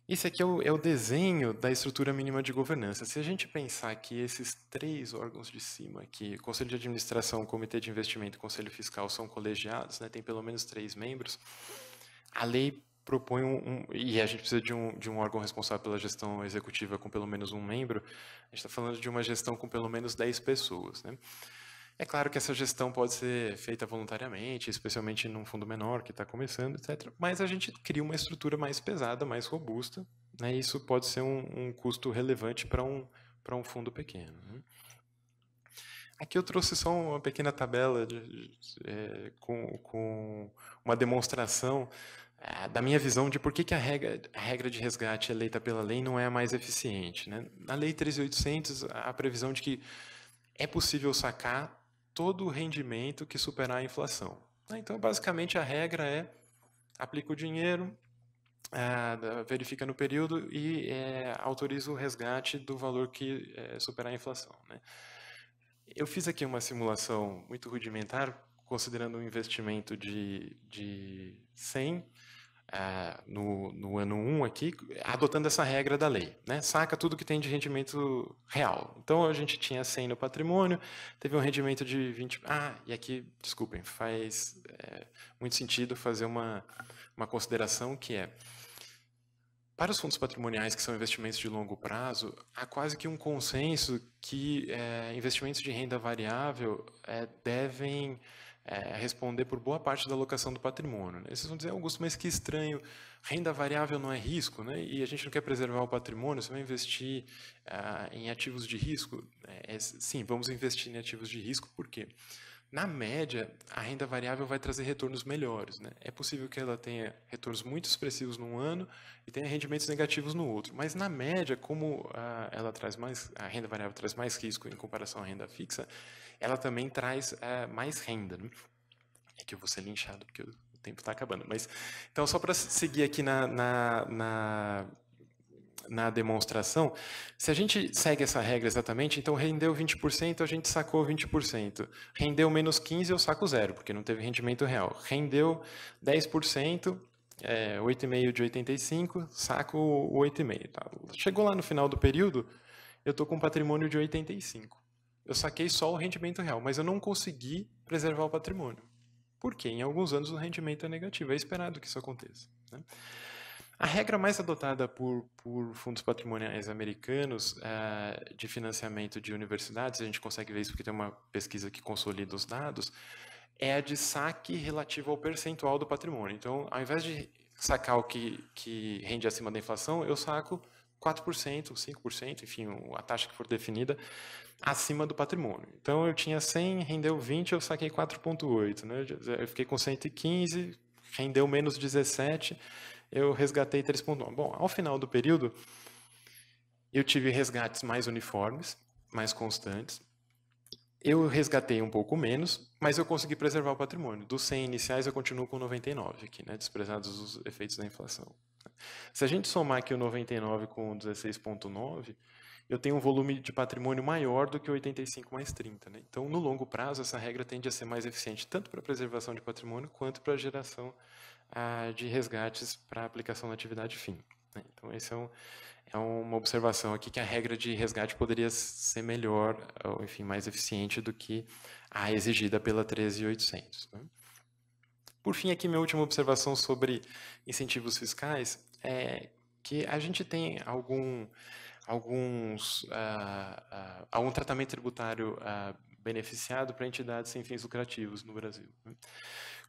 Esse aqui é o desenho da estrutura mínima de governança. Se a gente pensar que esses 3 órgãos de cima aqui, Conselho de Administração, Comitê de Investimento e Conselho Fiscal, são colegiados, né, tem pelo menos 3 membros, a lei propõe e a gente precisa de um órgão responsável pela gestão executiva com pelo menos 1 membro, a gente está falando de uma gestão com pelo menos 10 pessoas. Né? É claro que essa gestão pode ser feita voluntariamente, especialmente num fundo menor que está começando, etc. Mas a gente cria uma estrutura mais pesada, mais robusta, né? E isso pode ser um custo relevante para um fundo pequeno. Né? Aqui eu trouxe só uma pequena tabela com uma demonstração da minha visão de por que a regra de resgate eleita pela lei não é a mais eficiente. Né? Na Lei 13.800, a previsão de que é possível sacar todo o rendimento que superar a inflação. Então, basicamente, a regra é aplica o dinheiro, verifica no período e autoriza o resgate do valor que superar a inflação. Né? Eu fiz aqui uma simulação muito rudimentar, considerando um investimento de 100 no ano 1 aqui, adotando essa regra da lei. Né? Saca tudo que tem de rendimento real. Então, a gente tinha 100 no patrimônio, teve um rendimento de 20... e aqui, desculpem, faz muito sentido fazer uma consideração que para os fundos patrimoniais, que são investimentos de longo prazo, há quase que um consenso que investimentos de renda variável devem responder por boa parte da alocação do patrimônio. Né? Vocês vão dizer, Augusto, mas que estranho, renda variável não é risco, né? E a gente não quer preservar o patrimônio, você vai investir em ativos de risco? Sim, vamos investir em ativos de risco, por quê? Na média, a renda variável vai trazer retornos melhores. Né? É possível que ela tenha retornos muito expressivos num ano e tenha rendimentos negativos no outro. Mas, na média, como a renda variável traz mais risco em comparação à renda fixa, ela também traz mais renda. Né? É que eu vou ser linchado porque o tempo está acabando. Mas, então, só para seguir aqui na demonstração, se a gente segue essa regra exatamente, então rendeu 20%, a gente sacou 20%. Rendeu menos 15%, eu saco zero, porque não teve rendimento real. Rendeu 10%, 8,5 de 85, saco 8,5. Tá? Chegou lá no final do período, eu estou com um patrimônio de 85. Eu saquei só o rendimento real, mas eu não consegui preservar o patrimônio. Por quê? Em alguns anos o rendimento é negativo. É esperado que isso aconteça. Né? A regra mais adotada por fundos patrimoniais americanos de financiamento de universidades, a gente consegue ver isso porque tem uma pesquisa que consolida os dados, é a de saque relativo ao percentual do patrimônio. Então, ao invés de sacar o que rende acima da inflação, eu saco 4%, 5%, enfim, a taxa que for definida, acima do patrimônio. Então, eu tinha 100, rendeu 20, eu saquei 4,8. Né? Eu fiquei com 115, rendeu menos 17, eu resgatei 3,9. Bom, ao final do período, eu tive resgates mais uniformes, mais constantes. Eu resgatei um pouco menos, mas eu consegui preservar o patrimônio. Dos 100 iniciais, eu continuo com 99 aqui, né, desprezados os efeitos da inflação. Se a gente somar aqui o 99 com o 16,9, eu tenho um volume de patrimônio maior do que o 85 mais 30. Né? Então, no longo prazo, essa regra tende a ser mais eficiente, tanto para a preservação de patrimônio, quanto para a geração de resgates para aplicação na atividade fim. Né? Então, esse é uma observação aqui que a regra de resgate poderia ser melhor, ou, enfim, mais eficiente do que a exigida pela 13.800. Né? Por fim, aqui minha última observação sobre incentivos fiscais é que a gente tem algum tratamento tributário beneficiado para entidades sem fins lucrativos no Brasil. Né?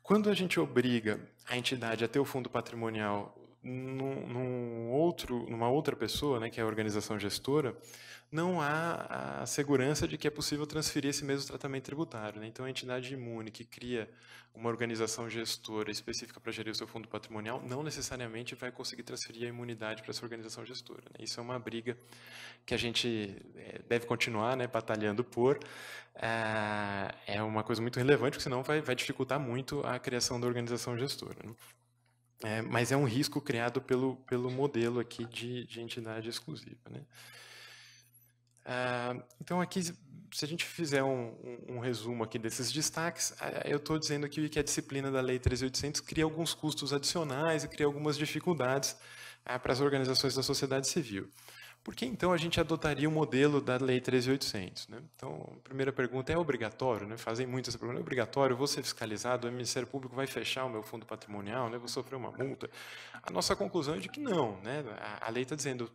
Quando a gente obriga a entidade a ter o fundo patrimonial numa outra pessoa, né, que é a organização gestora, não há a segurança de que é possível transferir esse mesmo tratamento tributário. Né? Então, a entidade imune que cria uma organização gestora específica para gerir o seu fundo patrimonial não necessariamente vai conseguir transferir a imunidade para essa organização gestora. Né? Isso é uma briga que a gente deve continuar, né, batalhando por. É uma coisa muito relevante, porque senão vai dificultar muito a criação da organização gestora. Né? Mas é um risco criado pelo modelo aqui de entidade exclusiva. Né? Então, aqui, se a gente fizer um resumo aqui desses destaques, eu estou dizendo aqui que a disciplina da Lei 13.800 cria alguns custos adicionais e cria algumas dificuldades para as organizações da sociedade civil. Por que, então, a gente adotaria o modelo da Lei 13.800? Né? Então, a primeira pergunta, é obrigatório? Né? Fazem muito essa pergunta, é obrigatório? Vou ser fiscalizado? O Ministério Público vai fechar o meu fundo patrimonial? Né? Vou sofrer uma multa? A nossa conclusão é de que não. Né? A lei está dizendo,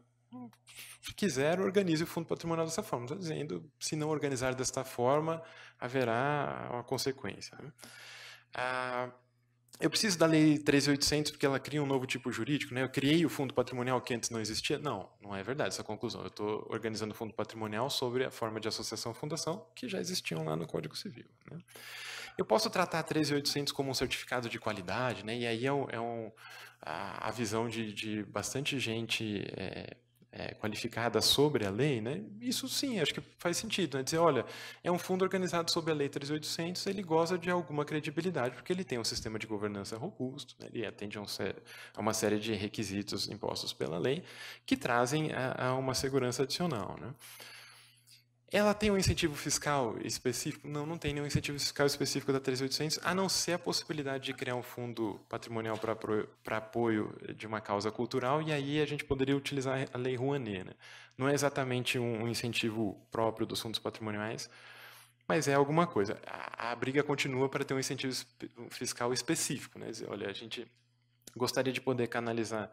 se quiser, organize o fundo patrimonial dessa forma. Está dizendo, se não organizar desta forma, haverá uma consequência. Né? Eu preciso da Lei 13.800 porque ela cria um novo tipo jurídico, né? Eu criei o fundo patrimonial que antes não existia? Não, não é verdade essa conclusão. Eu estou organizando o fundo patrimonial sobre a forma de associação-fundação que já existiam lá no Código Civil. Né? Eu posso tratar a 13.800 como um certificado de qualidade, né? E aí a visão de bastante gente qualificada sobre a lei, né? Isso sim, acho que faz sentido, né? Dizer, olha, é um fundo organizado sob a Lei 13.800, ele goza de alguma credibilidade, porque ele tem um sistema de governança robusto, né? Ele atende a uma série de requisitos impostos pela lei, que trazem a uma segurança adicional, né? Ela tem um incentivo fiscal específico? Não, não tem nenhum incentivo fiscal específico da 13.800, a não ser a possibilidade de criar um fundo patrimonial para apoio de uma causa cultural, e aí a gente poderia utilizar a Lei Rouanet. Né? Não é exatamente um incentivo próprio dos fundos patrimoniais, mas é alguma coisa. A briga continua para ter um incentivo fiscal específico. Né? Olha, a gente gostaria de poder canalizar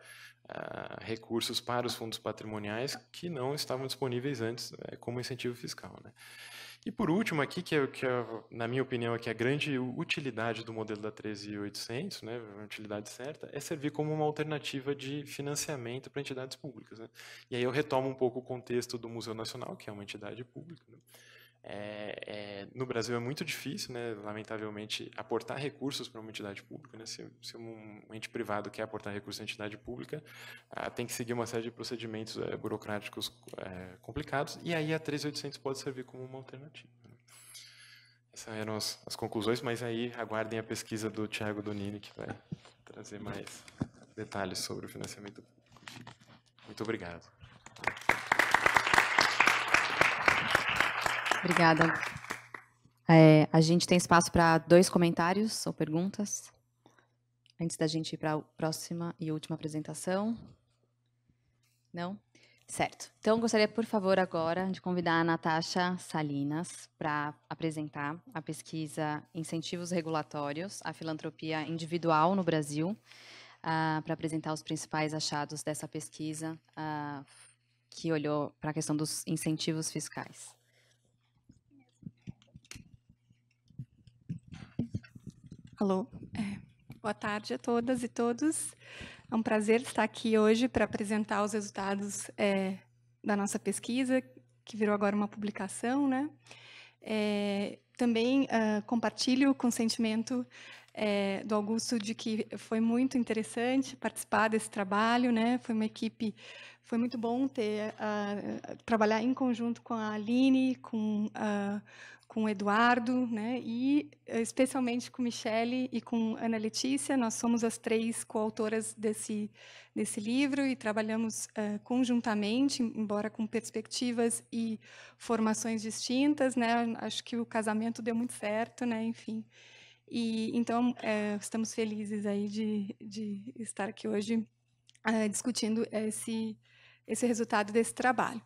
recursos para os fundos patrimoniais que não estavam disponíveis antes como incentivo fiscal, né? E por último aqui, que na minha opinião, aqui a grande utilidade do modelo da 13.800, né, a utilidade certa, é servir como uma alternativa de financiamento para entidades públicas, né? E aí eu retomo um pouco o contexto do Museu Nacional, que é uma entidade pública, né? No Brasil é muito difícil, né, lamentavelmente, aportar recursos para uma entidade pública, né? Se um ente privado quer aportar recursos à entidade pública, tem que seguir uma série de procedimentos burocráticos complicados, e aí a 13.800 pode servir como uma alternativa, né? Essas eram as conclusões, mas aí aguardem a pesquisa do Thiago Donini, que vai trazer mais detalhes sobre o financiamento público. Muito obrigado. Obrigada. A gente tem espaço para 2 comentários ou perguntas, antes da gente ir para a próxima e última apresentação. Não? Certo. Então, gostaria, por favor, agora de convidar a Natasha Salinas para apresentar a pesquisa Incentivos Regulatórios à Filantropia Individual no Brasil, para apresentar os principais achados dessa pesquisa, que olhou para a questão dos incentivos fiscais. Alô, boa tarde a todas e todos. É um prazer estar aqui hoje para apresentar os resultados da nossa pesquisa, que virou agora uma publicação, né? Também compartilho com o sentimento do Augusto de que foi muito interessante participar desse trabalho, né? Foi uma equipe, foi muito bom trabalhar em conjunto com a Aline, com o Eduardo, né? E especialmente com Michele e com Ana Letícia. Nós somos as 3 coautoras desse livro e trabalhamos conjuntamente, embora com perspectivas e formações distintas, né? Acho que o casamento deu muito certo, né? Enfim. E então estamos felizes aí de estar aqui hoje discutindo esse resultado desse trabalho.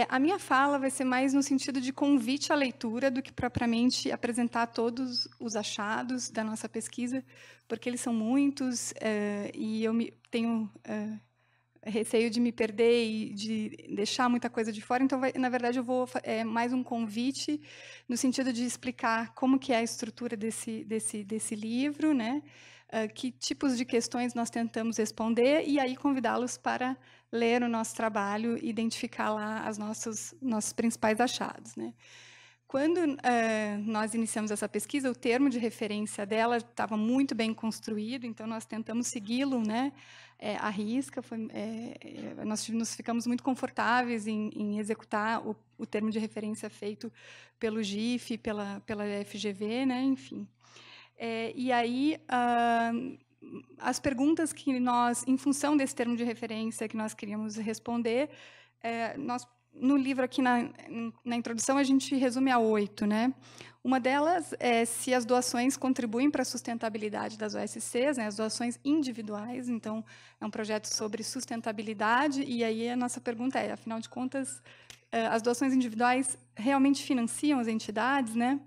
A minha fala vai ser mais no sentido de convite à leitura do que propriamente apresentar todos os achados da nossa pesquisa, porque eles são muitos e eu tenho receio de me perder e de deixar muita coisa de fora. Então, na verdade, eu vou mais um convite no sentido de explicar como que é a estrutura desse livro, né? Que tipos de questões nós tentamos responder e aí convidá-los para ler o nosso trabalho e identificar lá os nossos principais achados, né? Quando nós iniciamos essa pesquisa, o termo de referência dela estava muito bem construído, então nós tentamos segui-lo, né, à risca. Nós ficamos muito confortáveis em executar o termo de referência feito pelo GIF, pela FGV, né, enfim. E aí, as perguntas que nós, em função desse termo de referência que nós queríamos responder, no livro, aqui na introdução, a gente resume a 8, né? Uma delas é se as doações contribuem para a sustentabilidade das OSCs, né? As doações individuais. Então, é um projeto sobre sustentabilidade, e aí a nossa pergunta é, afinal de contas, as doações individuais realmente financiam as entidades, né?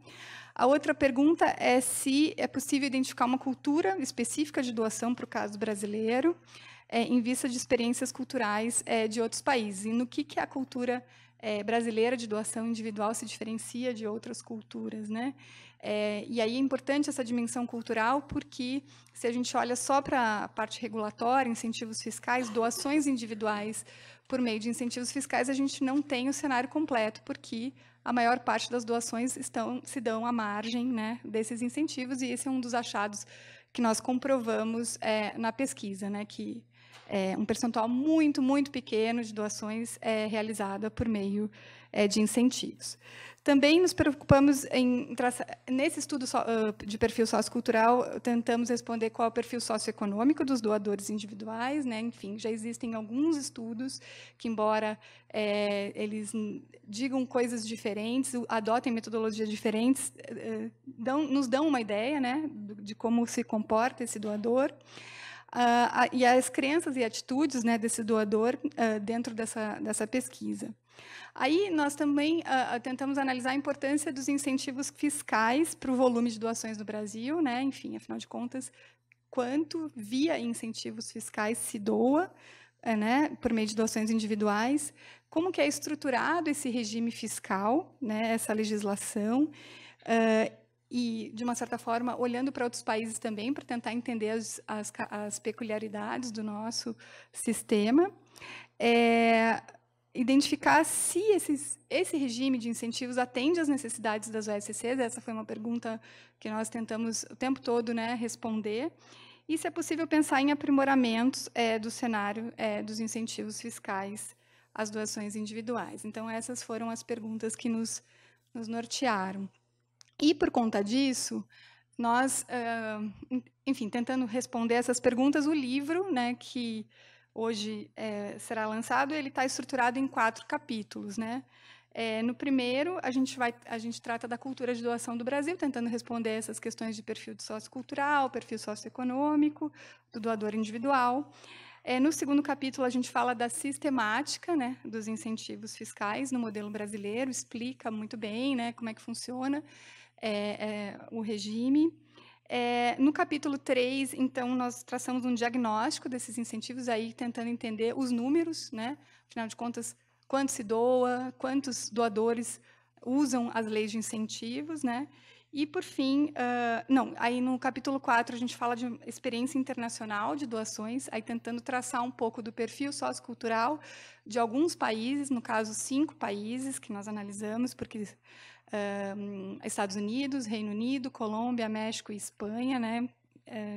A outra pergunta é se é possível identificar uma cultura específica de doação para o caso brasileiro, em vista de experiências culturais de outros países. E no que a cultura brasileira de doação individual se diferencia de outras culturas, né? E aí é importante essa dimensão cultural, porque se a gente olha só para a parte regulatória, incentivos fiscais, doações individuais por meio de incentivos fiscais, a gente não tem o cenário completo, porque a maior parte das doações se dão à margem, né, desses incentivos, e esse é um dos achados que nós comprovamos na pesquisa, né, que um percentual muito, muito pequeno de doações é realizada por meio de incentivos. Também nos preocupamos nesse estudo de perfil sociocultural, tentamos responder qual é o perfil socioeconômico dos doadores individuais, né? Enfim, já existem alguns estudos que, embora eles digam coisas diferentes, adotem metodologias diferentes, nos dão uma ideia, né, de como se comporta esse doador. E as crenças e atitudes, né, desse doador dentro dessa pesquisa. Aí nós também tentamos analisar a importância dos incentivos fiscais para o volume de doações no Brasil, né? Enfim, afinal de contas, quanto, via incentivos fiscais, se doa, né, por meio de doações individuais, como que é estruturado esse regime fiscal, né, essa legislação, e, de uma certa forma, olhando para outros países também, para tentar entender as peculiaridades do nosso sistema, identificar se esse regime de incentivos atende às necessidades das OSCs. Essa foi uma pergunta que nós tentamos o tempo todo, né, responder. E se é possível pensar em aprimoramentos do cenário dos incentivos fiscais às doações individuais. Então, essas foram as perguntas que nos nortearam. E, por conta disso, nós, enfim, tentando responder essas perguntas, o livro, né, que hoje será lançado, ele está estruturado em 4 capítulos, né? No primeiro, a gente trata da cultura de doação do Brasil, tentando responder essas questões de perfil sociocultural, perfil socioeconômico, do doador individual. No segundo capítulo, a gente fala da sistemática, né, dos incentivos fiscais no modelo brasileiro, explica muito bem, né, como é que funciona o regime. No capítulo 3, então, nós traçamos um diagnóstico desses incentivos, aí tentando entender os números, né? Afinal de contas, quanto se doa, quantos doadores usam as leis de incentivos, né? E, por fim, aí no capítulo 4, a gente fala de experiência internacional de doações, aí tentando traçar um pouco do perfil sociocultural de alguns países, no caso, 5 países que nós analisamos, porque Estados Unidos, Reino Unido, Colômbia, México e Espanha, né,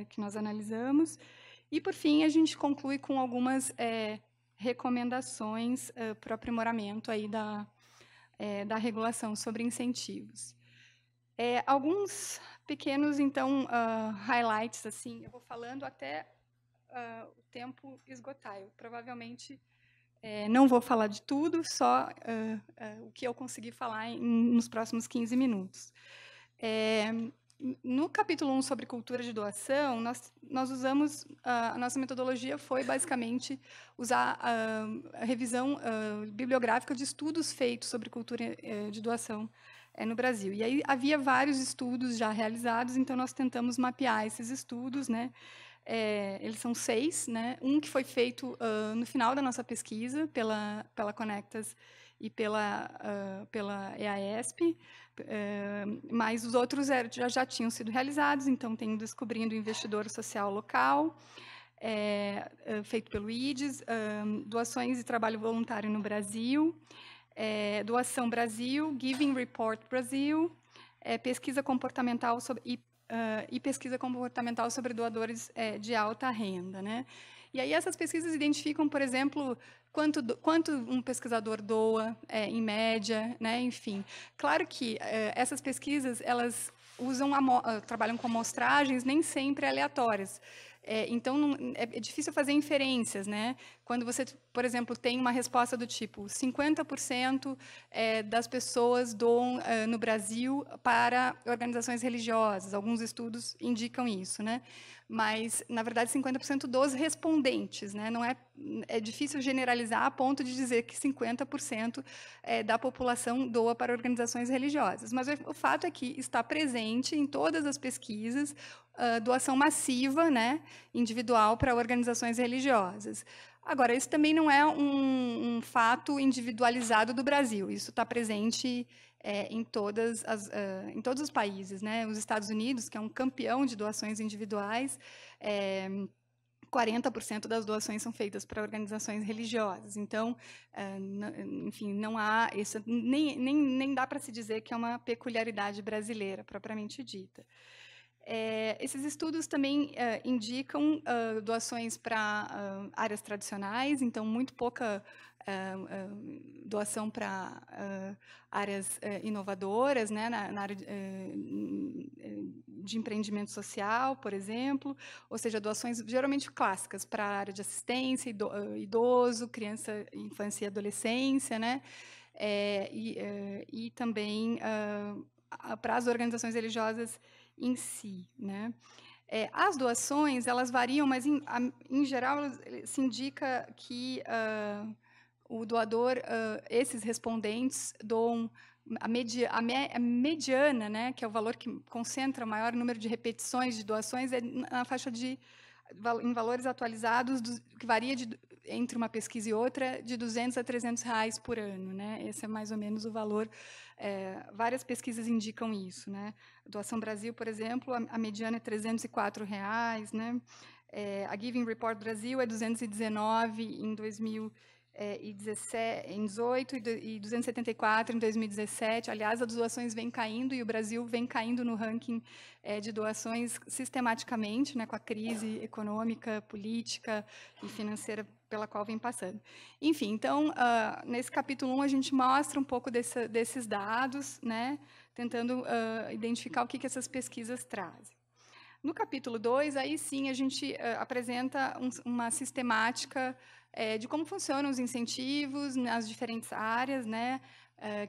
que nós analisamos. E, por fim, a gente conclui com algumas recomendações para o aprimoramento aí da regulação sobre incentivos. Alguns pequenos, então, highlights, assim, eu vou falando até o tempo esgotar. Eu provavelmente não vou falar de tudo, só o que eu conseguir falar nos próximos 15 minutos. No capítulo 1 sobre cultura de doação, nós usamos, a nossa metodologia foi basicamente usar a revisão bibliográfica de estudos feitos sobre cultura de doação no Brasil. E aí havia vários estudos já realizados, então nós tentamos mapear esses estudos, né? Eles são 6, né? Um que foi feito no final da nossa pesquisa pela Conectas e pela EASP, mas os outros já tinham sido realizados, então tem o Descobrindo o Investidor Social Local, feito pelo IDES, Doações e Trabalho Voluntário no Brasil, Doação Brasil, Giving Report Brasil, Pesquisa Comportamental e pesquisa comportamental sobre doadores de alta renda, né? E aí essas pesquisas identificam, por exemplo, quanto um pesquisador doa, em média, né? Enfim, claro que essas pesquisas elas trabalham com amostragens nem sempre aleatórias. Então, é difícil fazer inferências, né? Quando você, por exemplo, tem uma resposta do tipo 50% das pessoas doam no Brasil para organizações religiosas, alguns estudos indicam isso, né? Mas, na verdade, 50% dos respondentes, né? Não é difícil generalizar a ponto de dizer que 50% da população doa para organizações religiosas. Mas o fato é que está presente em todas as pesquisas doação massiva, né, individual para organizações religiosas. Agora, isso também não é um fato individualizado do Brasil. Isso está presente em todos os países, né? Os Estados Unidos, que é um campeão de doações individuais, 40% das doações são feitas para organizações religiosas. Então, enfim, não há isso, nem dá para se dizer que é uma peculiaridade brasileira propriamente dita. Esses estudos também indicam doações para áreas tradicionais, então muito pouca doação para áreas inovadoras, né, na área de empreendimento social, por exemplo, ou seja, doações geralmente clássicas para a área de assistência, idoso, criança, infância e adolescência, né, e também para as organizações religiosas em si, né? As doações, elas variam, mas, em geral, se indica que o doador, esses respondentes, doam a mediana, né, que é o valor que concentra o maior número de repetições de doações, é na faixa de, em valores atualizados, que varia entre uma pesquisa e outra, de R$200 a R$300 por ano, né? Esse é mais ou menos o valor. Várias pesquisas indicam isso, né? A Doação Brasil, por exemplo, a mediana é R$304, né? A Giving Report Brasil é 219 em 2018 e 274 em 2017. Aliás, as doações vêm caindo e o Brasil vem caindo no ranking de doações sistematicamente, né, com a crise econômica, política e financeira pela qual vem passando. Enfim, então, nesse capítulo 1, a gente mostra um pouco desses dados, né, tentando identificar o que essas pesquisas trazem. No capítulo 2, aí sim, a gente apresenta uma sistemática de como funcionam os incentivos nas diferentes áreas, né,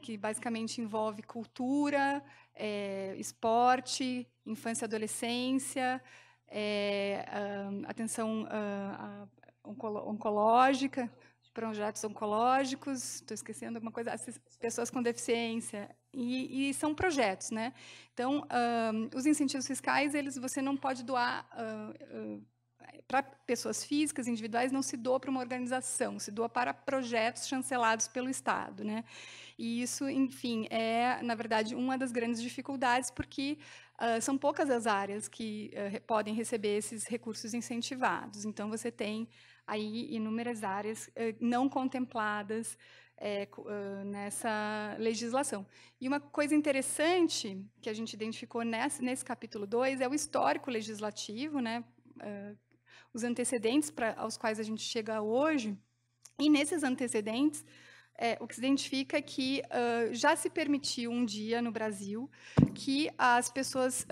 que basicamente envolve cultura, esporte, infância e adolescência, atenção oncológica, projetos oncológicos, estou esquecendo alguma coisa, pessoas com deficiência, e são projetos, né? Então, os incentivos fiscais, você não pode doar para pessoas físicas, individuais, não se doa para uma organização, se doa para projetos chancelados pelo Estado, né? E isso, enfim, é, na verdade, uma das grandes dificuldades, porque são poucas as áreas que podem receber esses recursos incentivados. Então, você tem aí inúmeras áreas não contempladas nessa legislação. E uma coisa interessante que a gente identificou nesse capítulo 2 é o histórico legislativo, né? Os antecedentes aos quais a gente chega hoje, e nesses antecedentes, o que se identifica é que já se permitiu um dia no Brasil que as pessoas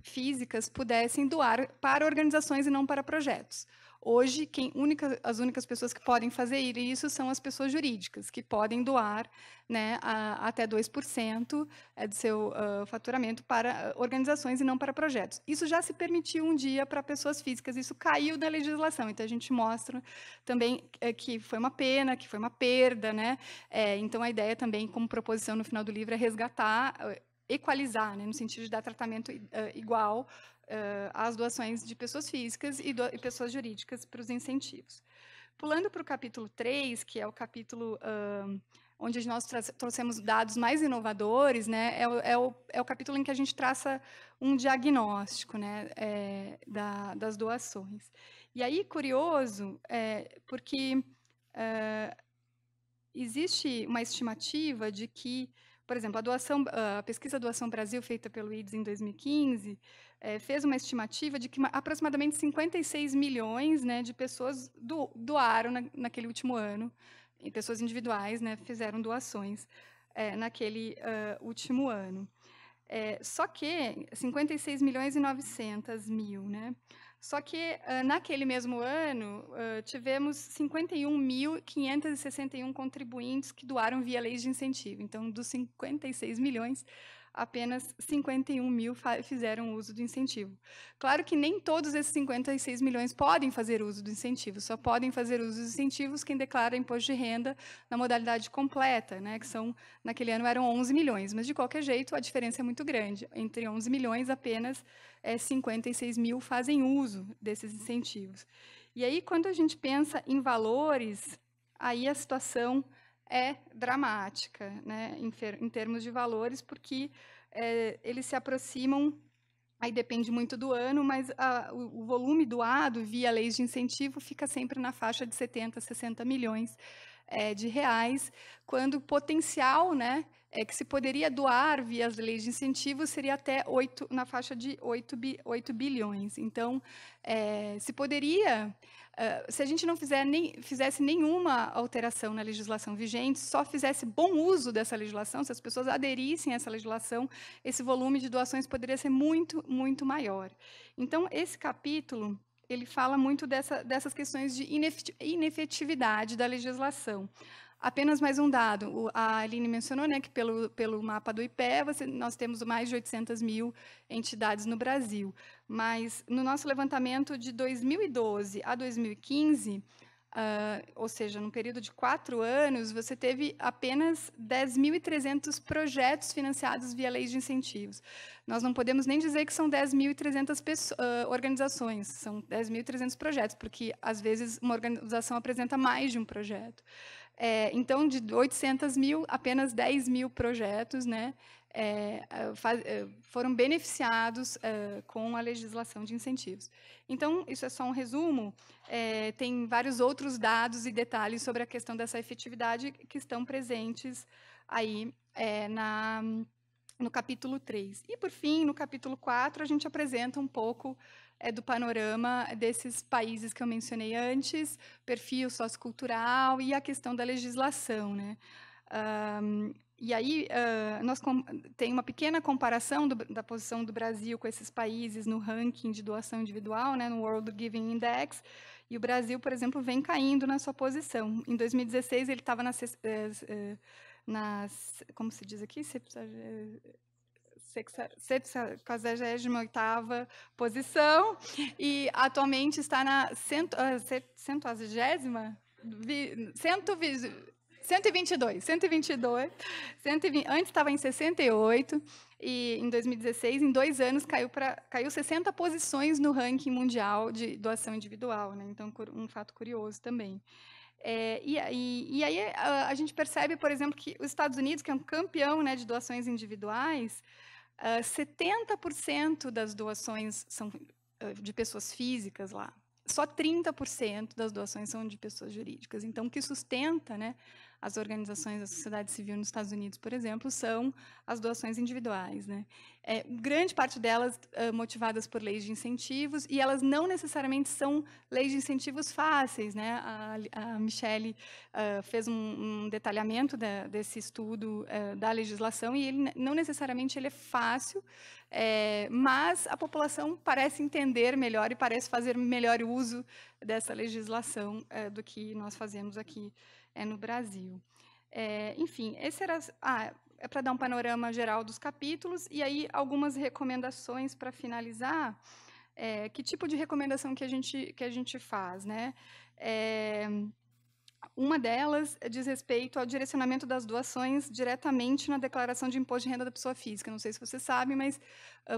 físicas pudessem doar para organizações e não para projetos. Hoje, as únicas pessoas que podem fazer isso são as pessoas jurídicas, que podem doar, né, até 2% do seu faturamento para organizações e não para projetos. Isso já se permitiu um dia para pessoas físicas, isso caiu da legislação. Então, a gente mostra também que foi uma pena, que foi uma perda, né? Então, a ideia também, como proposição no final do livro, é resgatar, equalizar, né, no sentido de dar tratamento igual às doações de pessoas físicas e pessoas jurídicas para os incentivos. Pulando para o capítulo 3, que é o capítulo onde nós trouxemos dados mais inovadores, né, é o capítulo em que a gente traça um diagnóstico, né, das doações. E aí, curioso, porque existe uma estimativa de que, por exemplo, a pesquisa Doação Brasil, feita pelo IDES em 2015, fez uma estimativa de que aproximadamente 56 milhões, né, de pessoas doaram naquele último ano, e pessoas individuais, né, fizeram doações naquele último ano. Só que 56 milhões e 900 mil, né? Só que, naquele mesmo ano, tivemos 51.561 contribuintes que doaram via leis de incentivo. Então, dos 56 milhões, apenas 51 mil fizeram uso do incentivo. Claro que nem todos esses 56 milhões podem fazer uso do incentivo, só podem fazer uso dos incentivos quem declara imposto de renda na modalidade completa, né, que naquele ano eram 11 milhões, mas de qualquer jeito a diferença é muito grande. Entre 11 milhões, apenas 56 mil fazem uso desses incentivos. E aí, quando a gente pensa em valores, aí a situação é dramática, né, em termos de valores, porque eles se aproximam, aí depende muito do ano, mas o volume doado via leis de incentivo fica sempre na faixa de 70, 60 milhões de reais, quando o potencial, né, que se poderia doar via as leis de incentivo seria até na faixa de 8 bilhões. Então, se poderia, se a gente não fizesse nenhuma alteração na legislação vigente, só fizesse bom uso dessa legislação, se as pessoas aderissem a essa legislação, esse volume de doações poderia ser muito, muito maior. Então, esse capítulo ele fala muito dessas questões de inefetividade da legislação. Apenas mais um dado, a Aline mencionou, né, que pelo mapa do IPE, nós temos mais de 800 mil entidades no Brasil, mas no nosso levantamento de 2012 a 2015, ou seja, num período de 4 anos, você teve apenas 10.300 projetos financiados via leis de incentivos. Nós não podemos nem dizer que são 10.300 organizações, são 10.300 projetos, porque, às vezes, uma organização apresenta mais de um projeto. Então, de 800 mil, apenas 10 mil projetos, né, foram beneficiados com a legislação de incentivos. Então, isso é só um resumo. Tem vários outros dados e detalhes sobre a questão dessa efetividade que estão presentes aí no capítulo 3. E, por fim, no capítulo 4, a gente apresenta um pouco do panorama desses países que eu mencionei antes, perfil sociocultural e a questão da legislação, né? E aí, nós tem uma pequena comparação da posição do Brasil com esses países no ranking de doação individual, né, no World Giving Index, e o Brasil, por exemplo, vem caindo na sua posição. Em 2016, ele estava como se diz aqui? 58ª posição, e atualmente está na 120ª? 122. Antes estava em 68, e em 2016, em 2 anos, caiu 60 posições no ranking mundial de doação individual, né? Então, um fato curioso também. E aí a gente percebe, por exemplo, que os Estados Unidos, que é um campeão, né, de doações individuais, 70% das doações são de pessoas físicas lá. Só 30% das doações são de pessoas jurídicas. Então, o que sustenta, né, as organizações da sociedade civil nos Estados Unidos, por exemplo, são as doações individuais, né? Grande parte delas motivadas por leis de incentivos, e elas não necessariamente são leis de incentivos fáceis, né? A Michele fez um detalhamento desse estudo da legislação, e ele não necessariamente ele é fácil, mas a população parece entender melhor e parece fazer melhor uso dessa legislação do que nós fazemos aqui no Brasil. Enfim, esse era para dar um panorama geral dos capítulos, e aí algumas recomendações para finalizar. Que tipo de recomendação que a gente faz, né? Uma delas diz respeito ao direcionamento das doações diretamente na declaração de imposto de renda da pessoa física. Não sei se você sabe, mas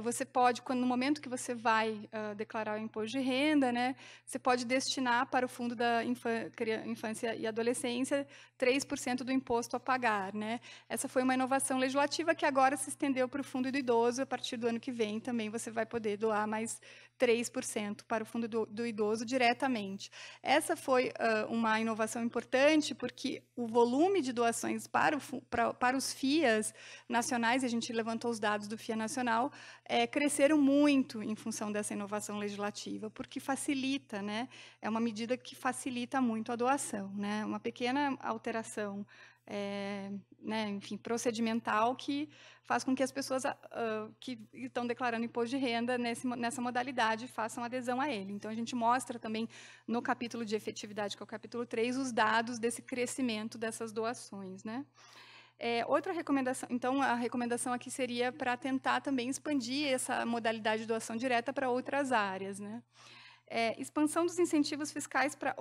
você pode, no momento que você vai declarar o imposto de renda, né, você pode destinar para o Fundo da Infância e Adolescência 3% do imposto a pagar, né? Essa foi uma inovação legislativa que agora se estendeu para o Fundo do Idoso. A partir do ano que vem também você vai poder doar mais 3% para o Fundo do Idoso diretamente. Essa foi uma inovação importante, porque o volume de doações para os FIAs nacionais, a gente levantou os dados do FIA Nacional, cresceram muito em função dessa inovação legislativa, porque facilita, né? É uma medida que facilita muito a doação, né? Uma pequena alteração né, enfim, procedimental, que faz com que as pessoas que estão declarando imposto de renda nessa modalidade façam adesão a ele. Então, a gente mostra também no capítulo de efetividade, que é o capítulo 3, os dados desse crescimento dessas doações, né? Outra recomendação, então, a recomendação aqui seria para tentar também expandir essa modalidade de doação direta para outras áreas, né? Expansão dos incentivos fiscais para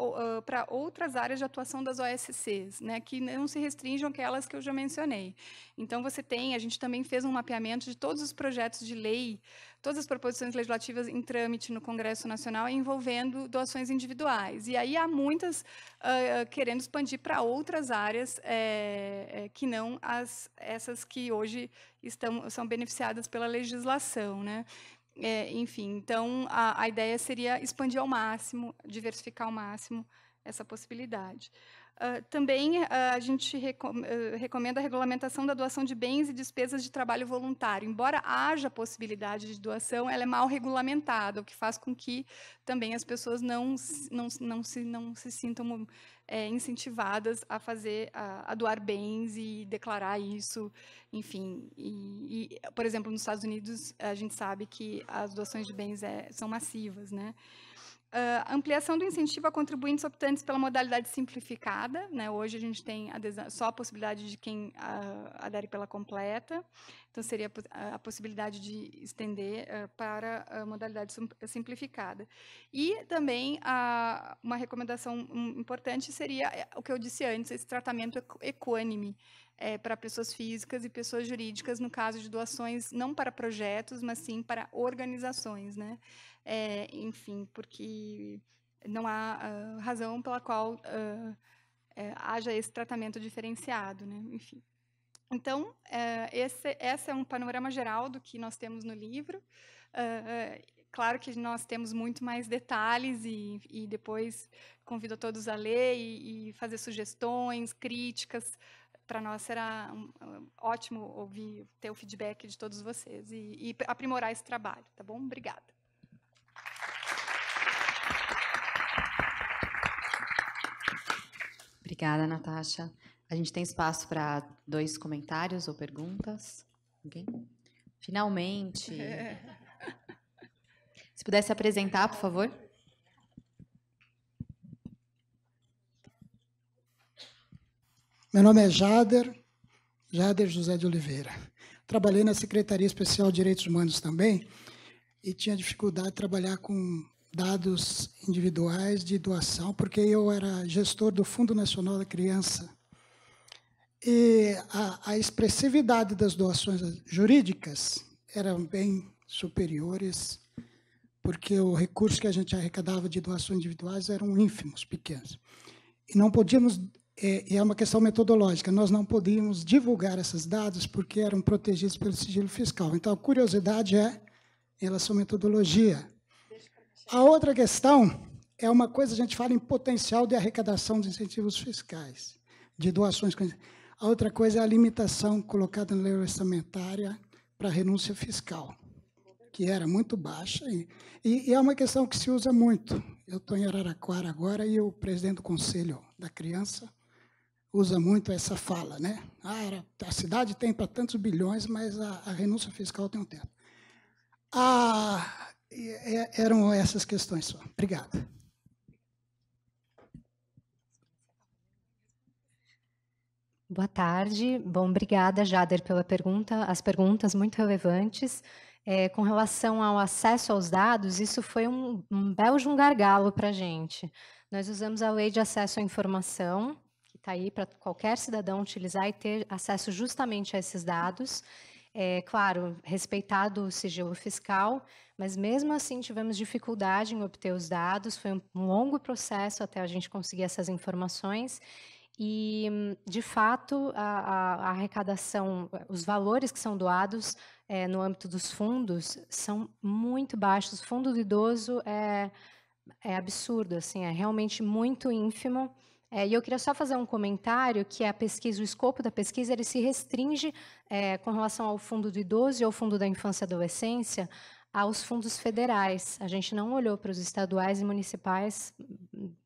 outras áreas de atuação das OSCs, né, que não se restringam àquelas que eu já mencionei. Então, a gente também fez um mapeamento de todos os projetos de lei, todas as proposições legislativas em trâmite no Congresso Nacional envolvendo doações individuais. E aí há muitas querendo expandir para outras áreas que não essas que hoje são beneficiadas pela legislação, né? Enfim, então, a ideia seria expandir ao máximo, diversificar ao máximo essa possibilidade. Também a gente recomenda a regulamentação da doação de bens e despesas de trabalho voluntário. Embora haja possibilidade de doação, ela é mal regulamentada, o que faz com que também as pessoas não se sintam incentivadas a doar bens e declarar isso, enfim. Por exemplo, nos Estados Unidos, a gente sabe que as doações de bens são massivas, né? ampliação do incentivo a contribuintes optantes pela modalidade simplificada, né? Hoje a gente tem só a possibilidade de quem adere pela completa, então seria a possibilidade de estender para a modalidade simplificada. E também uma recomendação importante seria o que eu disse antes, esse tratamento equânime para pessoas físicas e pessoas jurídicas, no caso de doações não para projetos, mas sim para organizações, né? Enfim, porque não há razão pela qual haja esse tratamento diferenciado, né? Enfim. Então, esse é um panorama geral do que nós temos no livro. Claro que nós temos muito mais detalhes e depois convido a todos a ler e fazer sugestões, críticas. Para nós será ótimo ter o feedback de todos vocês e aprimorar esse trabalho, tá bom? Obrigada. Obrigada, Natasha. A gente tem espaço para 2 comentários ou perguntas. Alguém? Finalmente. Se pudesse apresentar, por favor. Meu nome é Jader José de Oliveira. Trabalhei na Secretaria Especial de Direitos Humanos também e tinha dificuldade de trabalhar com dados individuais de doação, porque eu era gestor do Fundo Nacional da Criança. E a expressividade das doações jurídicas eram bem superiores, porque o recurso que a gente arrecadava de doações individuais eram ínfimos, pequenos. E não podíamos, é uma questão metodológica, nós não podíamos divulgar esses dados porque eram protegidos pelo sigilo fiscal. Então, a curiosidade é em relação à metodologia. A outra questão é uma coisa, a gente fala em potencial de arrecadação de incentivos fiscais, de doações. A outra coisa é a limitação colocada na lei orçamentária para a renúncia fiscal, que era muito baixa, e é uma questão que se usa muito. Eu estou em Araraquara agora e o presidente do Conselho da Criança usa muito essa fala, né? A cidade tem para tantos bilhões, mas a renúncia fiscal tem um teto. Eram essas questões só. Obrigado. Boa tarde. Bom, obrigada, Jader, pela pergunta. As perguntas muito relevantes. Com relação ao acesso aos dados, isso foi um belo de um gargalo para a gente. Nós usamos a Lei de Acesso à Informação, que está aí para qualquer cidadão utilizar e ter acesso justamente a esses dados. Claro, respeitado o sigilo fiscal, mas mesmo assim tivemos dificuldade em obter os dados, foi um longo processo até a gente conseguir essas informações, e, de fato, a arrecadação, os valores que são doados no âmbito dos fundos são muito baixos. O fundo do idoso é absurdo, assim, é realmente muito ínfimo. E eu queria só fazer um comentário, que a pesquisa, o escopo da pesquisa, ele se restringe com relação ao fundo do idoso e ao fundo da infância e adolescência, aos fundos federais. A gente não olhou para os estaduais e municipais,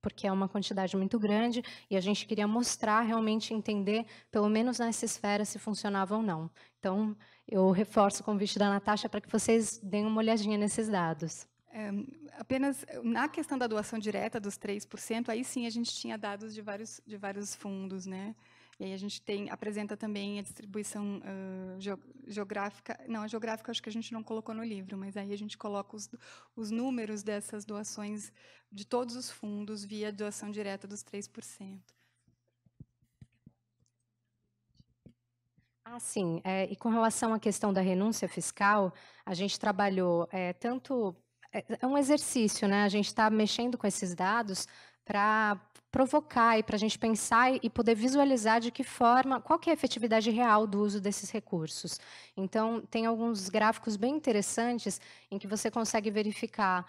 porque é uma quantidade muito grande, e a gente queria mostrar, realmente entender, pelo menos nessa esfera, se funcionava ou não. Então, eu reforço o convite da Natasha para que vocês deem uma olhadinha nesses dados. Apenas na questão da doação direta dos 3%, aí sim a gente tinha dados de vários fundos, né? E aí a gente apresenta também a distribuição geográfica. Não, a geográfica acho que a gente não colocou no livro, mas aí a gente coloca os números dessas doações de todos os fundos via doação direta dos 3%. Sim. E com relação à questão da renúncia fiscal, a gente trabalhou tanto... É um exercício, né? A gente está mexendo com esses dados para provocar e para a gente pensar e poder visualizar de que forma, qual que é a efetividade real do uso desses recursos. Então, tem alguns gráficos bem interessantes em que você consegue verificar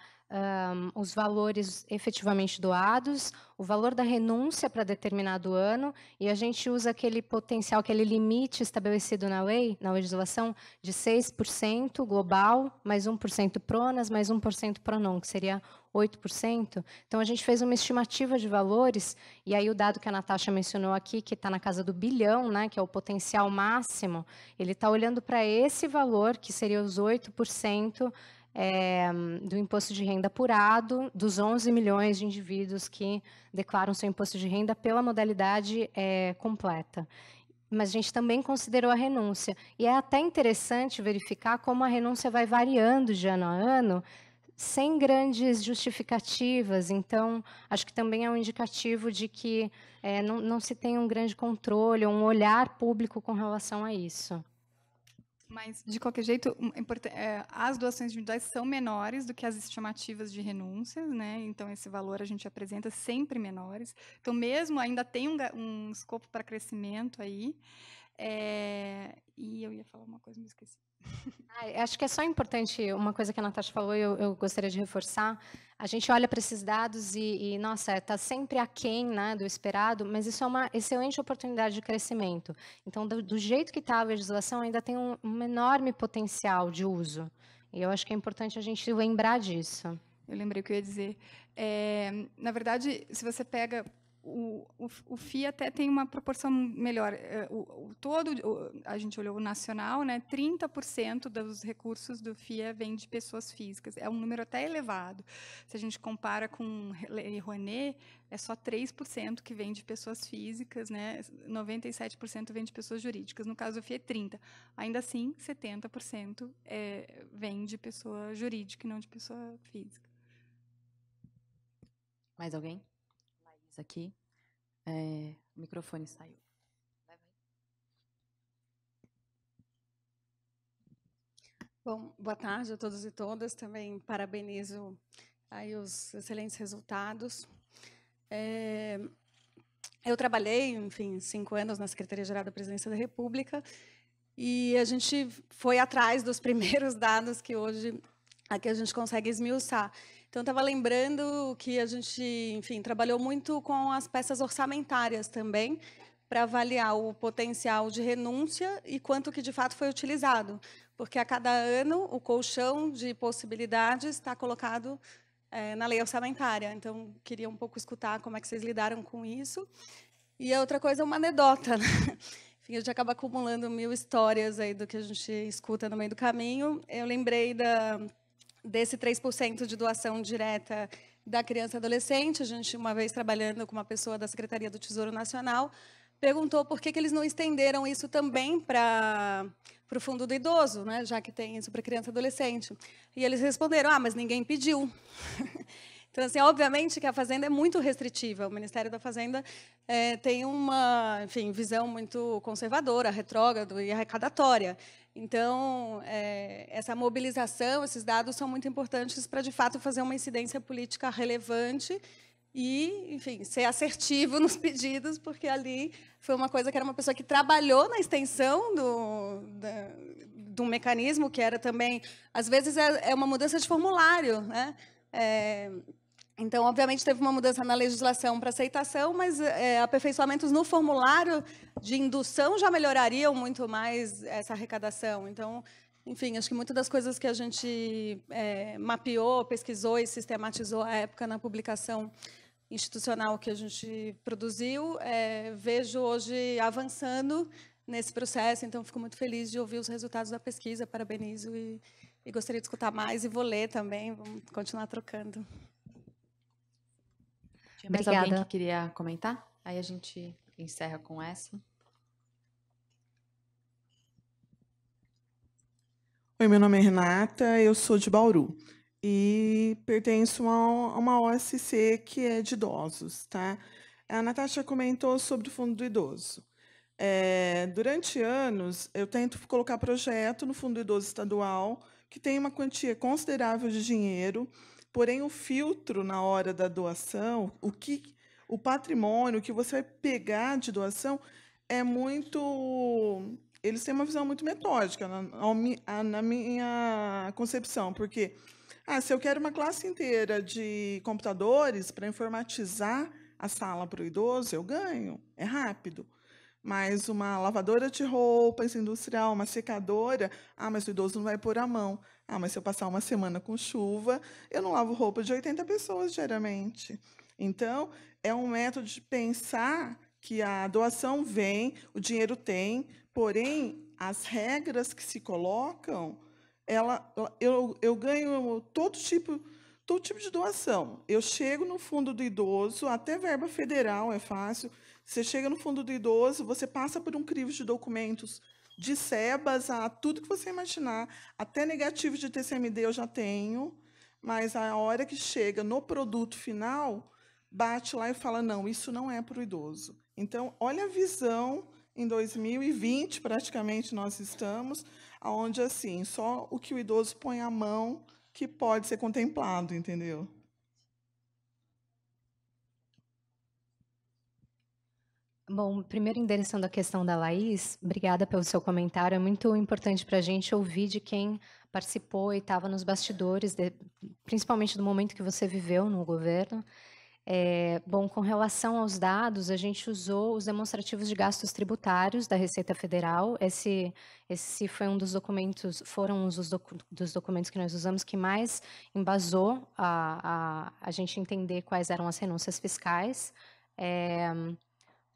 os valores efetivamente doados, o valor da renúncia para determinado ano, e a gente usa aquele potencial, aquele limite estabelecido na lei, na legislação, de 6% global, mais 1% PRONAS, mais 1% PRONON, que seria 8%. Então, a gente fez uma estimativa de valores, e aí o dado que a Natasha mencionou aqui, que está na casa do bilhão, né, que é o potencial máximo, ele está olhando para esse valor, que seria os 8%, do imposto de renda apurado dos 11 milhões de indivíduos que declaram seu imposto de renda pela modalidade completa. Mas a gente também considerou a renúncia. E é até interessante verificar como a renúncia vai variando de ano a ano, sem grandes justificativas. Então, acho que também é um indicativo de que não se tem um grande controle, um olhar público com relação a isso. Mas, de qualquer jeito, as doações individuais são menores do que as estimativas de renúncias, né? Então, esse valor a gente apresenta sempre menores. Então, mesmo ainda tem um escopo para crescimento aí. E eu ia falar uma coisa, me esqueci. Acho que é só importante, uma coisa que a Natasha falou, eu gostaria de reforçar. A gente olha para esses dados nossa, está sempre aquém, né, do esperado, mas isso é uma excelente oportunidade de crescimento. Então, do jeito que está a legislação, ainda tem um enorme potencial de uso. E eu acho que é importante a gente lembrar disso. Eu lembrei o que eu ia dizer. Na verdade, se você pega... O FII até tem uma proporção melhor. A gente olhou o nacional, né? 30% dos recursos do FII vem de pessoas físicas. É um número até elevado. Se a gente compara com Lei Rouanet, é só 3% que vem de pessoas físicas, né? 97% vem de pessoas jurídicas. No caso do FII é 30%. Ainda assim, 70% vem de pessoa jurídica e não de pessoa física. Mais alguém? Aqui. O microfone saiu. Bom, boa tarde a todos e todas. Também parabenizo aí os excelentes resultados. Eu trabalhei, enfim, 5 anos na Secretaria-Geral da Presidência da República e a gente foi atrás dos primeiros dados que hoje aqui a gente consegue esmiuçar. Então, estava lembrando que a gente, enfim, trabalhou muito com as peças orçamentárias também, para avaliar o potencial de renúncia e quanto que, de fato, foi utilizado. Porque, a cada ano, o colchão de possibilidades está colocado na lei orçamentária. Então, queria um pouco escutar como é que vocês lidaram com isso. E a outra coisa é uma anedota, né? Enfim, a gente acaba acumulando 1000 histórias aí do que a gente escuta no meio do caminho. Eu lembrei desse 3% de doação direta da criança e adolescente. A gente, uma vez trabalhando com uma pessoa da Secretaria do Tesouro Nacional, perguntou por que eles não estenderam isso também para o fundo do idoso, né, já que tem isso para criança e adolescente. E eles responderam, mas ninguém pediu. Então, assim, obviamente que a Fazenda é muito restritiva. O Ministério da Fazenda tem uma, enfim, visão muito conservadora, retrógrada e arrecadatória. Então, essa mobilização, esses dados são muito importantes para, de fato, fazer uma incidência política relevante e, enfim, ser assertivo nos pedidos, porque ali foi uma coisa que era uma pessoa que trabalhou na extensão do mecanismo, que era também, às vezes, é uma mudança de formulário, né? Então, obviamente, teve uma mudança na legislação para aceitação, mas aperfeiçoamentos no formulário de indução já melhorariam muito mais essa arrecadação. Então, enfim, acho que muitas das coisas que a gente mapeou, pesquisou e sistematizou à época na publicação institucional que a gente produziu, vejo hoje avançando nesse processo. Então, fico muito feliz de ouvir os resultados da pesquisa, parabenizo e gostaria de escutar mais e vou ler também, vamos continuar trocando. Tinha mais alguém que queria comentar? Aí a gente encerra com essa. Oi, meu nome é Renata, eu sou de Bauru e pertenço a uma OSC que é de idosos, tá? A Natasha comentou sobre o Fundo do Idoso. Durante anos, eu tento colocar projeto no Fundo do Idoso Estadual, que tem uma quantia considerável de dinheiro, porém o filtro na hora da doação, o patrimônio que você vai pegar de doação é muito... Eles têm uma visão muito metódica, na minha concepção, porque se eu quero uma classe inteira de computadores para informatizar a sala para o idoso, eu ganho, é rápido. Mas uma lavadora de roupas industrial, uma secadora, mas o idoso não vai pôr a mão. Mas se eu passar uma semana com chuva, eu não lavo roupa de 80 pessoas diariamente. Então, é um método de pensar que a doação vem, o dinheiro tem, porém, as regras que se colocam eu ganho todo tipo de doação. Eu chego no fundo do idoso, até verba federal é fácil. Você chega no fundo do idoso, você passa por um crivo de documentos, de SEBAS a tudo que você imaginar, até negativo de TCMD eu já tenho, mas a hora que chega no produto final, bate lá e fala, não, isso não é para o idoso. Então, olha a visão, em 2020, praticamente, nós estamos, onde, assim, só o que o idoso põe a mão que pode ser contemplado, entendeu? Bom, primeiro endereçando a questão da Laís, obrigada pelo seu comentário. É muito importante para a gente ouvir de quem participou e estava nos bastidores, principalmente do momento que você viveu no governo. Bom, com relação aos dados, a gente usou os demonstrativos de gastos tributários da Receita Federal. Esse foi um dos documentos, foram dos documentos que nós usamos que mais embasou a gente entender quais eram as renúncias fiscais.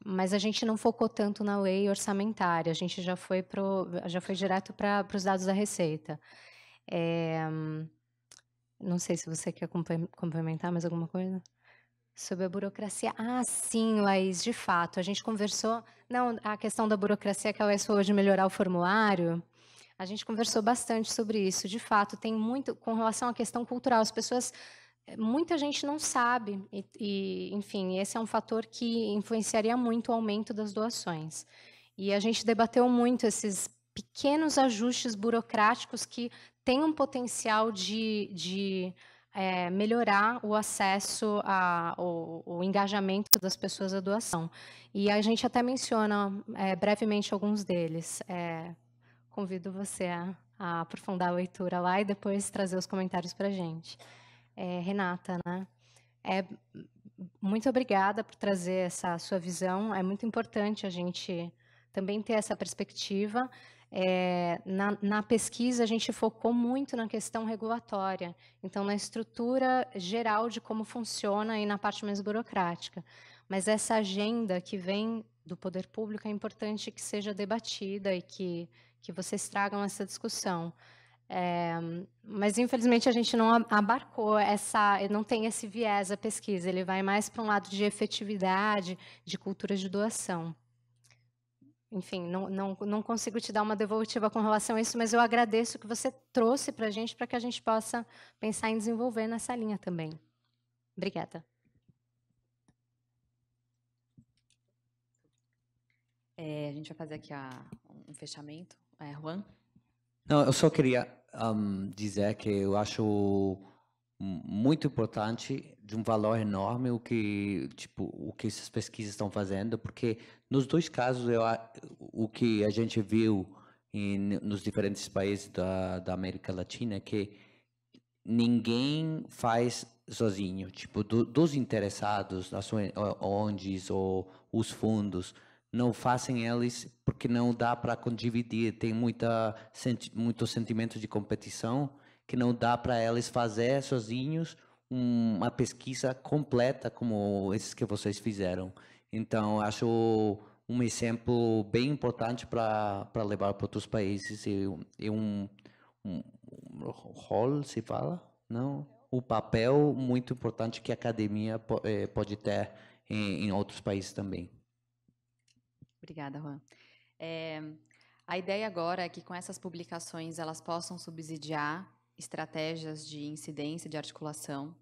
Mas a gente não focou tanto na lei orçamentária, a gente já foi direto para os dados da Receita. Não sei se você quer complementar mais alguma coisa? Sobre a burocracia. Ah, sim, Laís, de fato. A gente conversou. Não, a questão da burocracia que a Laís falou de melhorar o formulário, a gente conversou bastante sobre isso. De fato, tem muito. Com relação à questão cultural, as pessoas. Muita gente não sabe, enfim, esse é um fator que influenciaria muito o aumento das doações. E a gente debateu muito esses pequenos ajustes burocráticos que têm um potencial de melhorar o acesso, o engajamento das pessoas à doação. E a gente até menciona brevemente alguns deles. Convido você a aprofundar a leitura lá e depois trazer os comentários para a gente. Renata, né? Muito obrigada por trazer essa sua visão. É muito importante a gente também ter essa perspectiva. Na pesquisa, a gente focou muito na questão regulatória, então, na estrutura geral de como funciona e na parte mais burocrática. Mas essa agenda que vem do poder público é importante que seja debatida e que vocês tragam essa discussão. Mas, infelizmente, a gente não abarcou não tem esse viés a pesquisa, ele vai mais para um lado de efetividade, de cultura de doação. Enfim, não consigo te dar uma devolutiva com relação a isso, mas eu agradeço que você trouxe para que a gente possa pensar em desenvolver nessa linha também. Obrigada. A gente vai fazer aqui um fechamento. Juan? Não, eu só queria dizer que eu acho muito importante, de um valor enorme, o que essas pesquisas estão fazendo, porque nos dois casos o que a gente viu nos diferentes países da América Latina é que ninguém faz sozinho, dos interessados, as ONGs ou os fundos, não fazem eles porque não dá para dividir, tem muito sentimento de competição que não dá para eles fazer sozinhos uma pesquisa completa como esses que vocês fizeram. Então, acho um exemplo bem importante para levar para outros países e um rol, se fala? Não? O papel muito importante que a academia pode ter em outros países também. Obrigada, Juan. A ideia agora é que com essas publicações elas possam subsidiar estratégias de incidência, de articulação.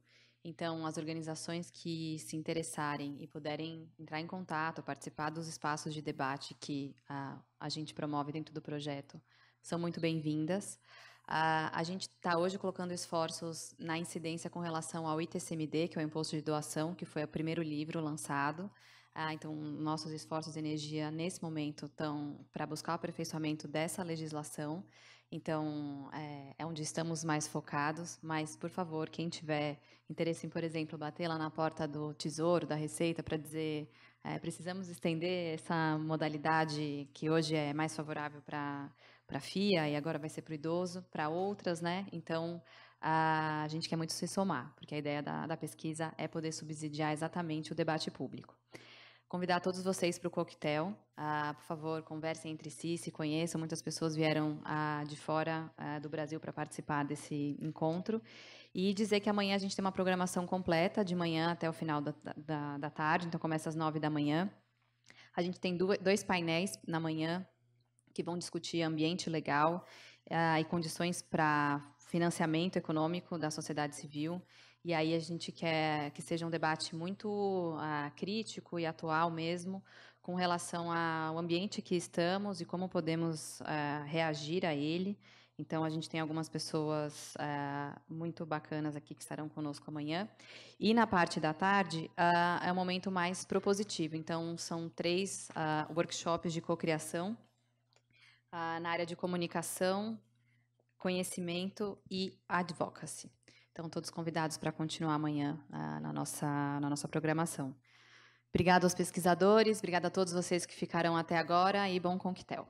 Então, as organizações que se interessarem e puderem entrar em contato, participar dos espaços de debate que a gente promove dentro do projeto, são muito bem-vindas. A gente está hoje colocando esforços na incidência com relação ao ITCMD, que é o Imposto de Doação, que foi o primeiro livro lançado. Então, nossos esforços de energia, nesse momento, estão para buscar o aperfeiçoamento dessa legislação. Então, é onde estamos mais focados, mas, por favor, quem tiver interesse em, por exemplo, bater lá na porta do Tesouro, da Receita, para dizer precisamos estender essa modalidade que hoje é mais favorável para a FIA e agora vai ser para o idoso, para outras, né? Então, a gente quer muito se somar, porque a ideia da pesquisa é poder subsidiar exatamente o debate público. convidar todos vocês para o coquetel. Por favor, conversem entre si, se conheçam. Muitas pessoas vieram de fora do Brasil para participar desse encontro. E dizer que amanhã a gente tem uma programação completa, de manhã até o final da tarde, então começa às 9 da manhã. A gente tem dois painéis na manhã que vão discutir ambiente legal e condições para financiamento econômico da sociedade civil. E aí a gente quer que seja um debate muito crítico e atual mesmo, com relação ao ambiente que estamos e como podemos reagir a ele. Então, a gente tem algumas pessoas muito bacanas aqui que estarão conosco amanhã. E na parte da tarde, é um momento mais propositivo. Então, são 3 workshops de cocriação na área de comunicação, conhecimento e advocacy. Então, todos convidados para continuar amanhã na nossa programação. Obrigada aos pesquisadores, obrigada a todos vocês que ficaram até agora e bom coquetel.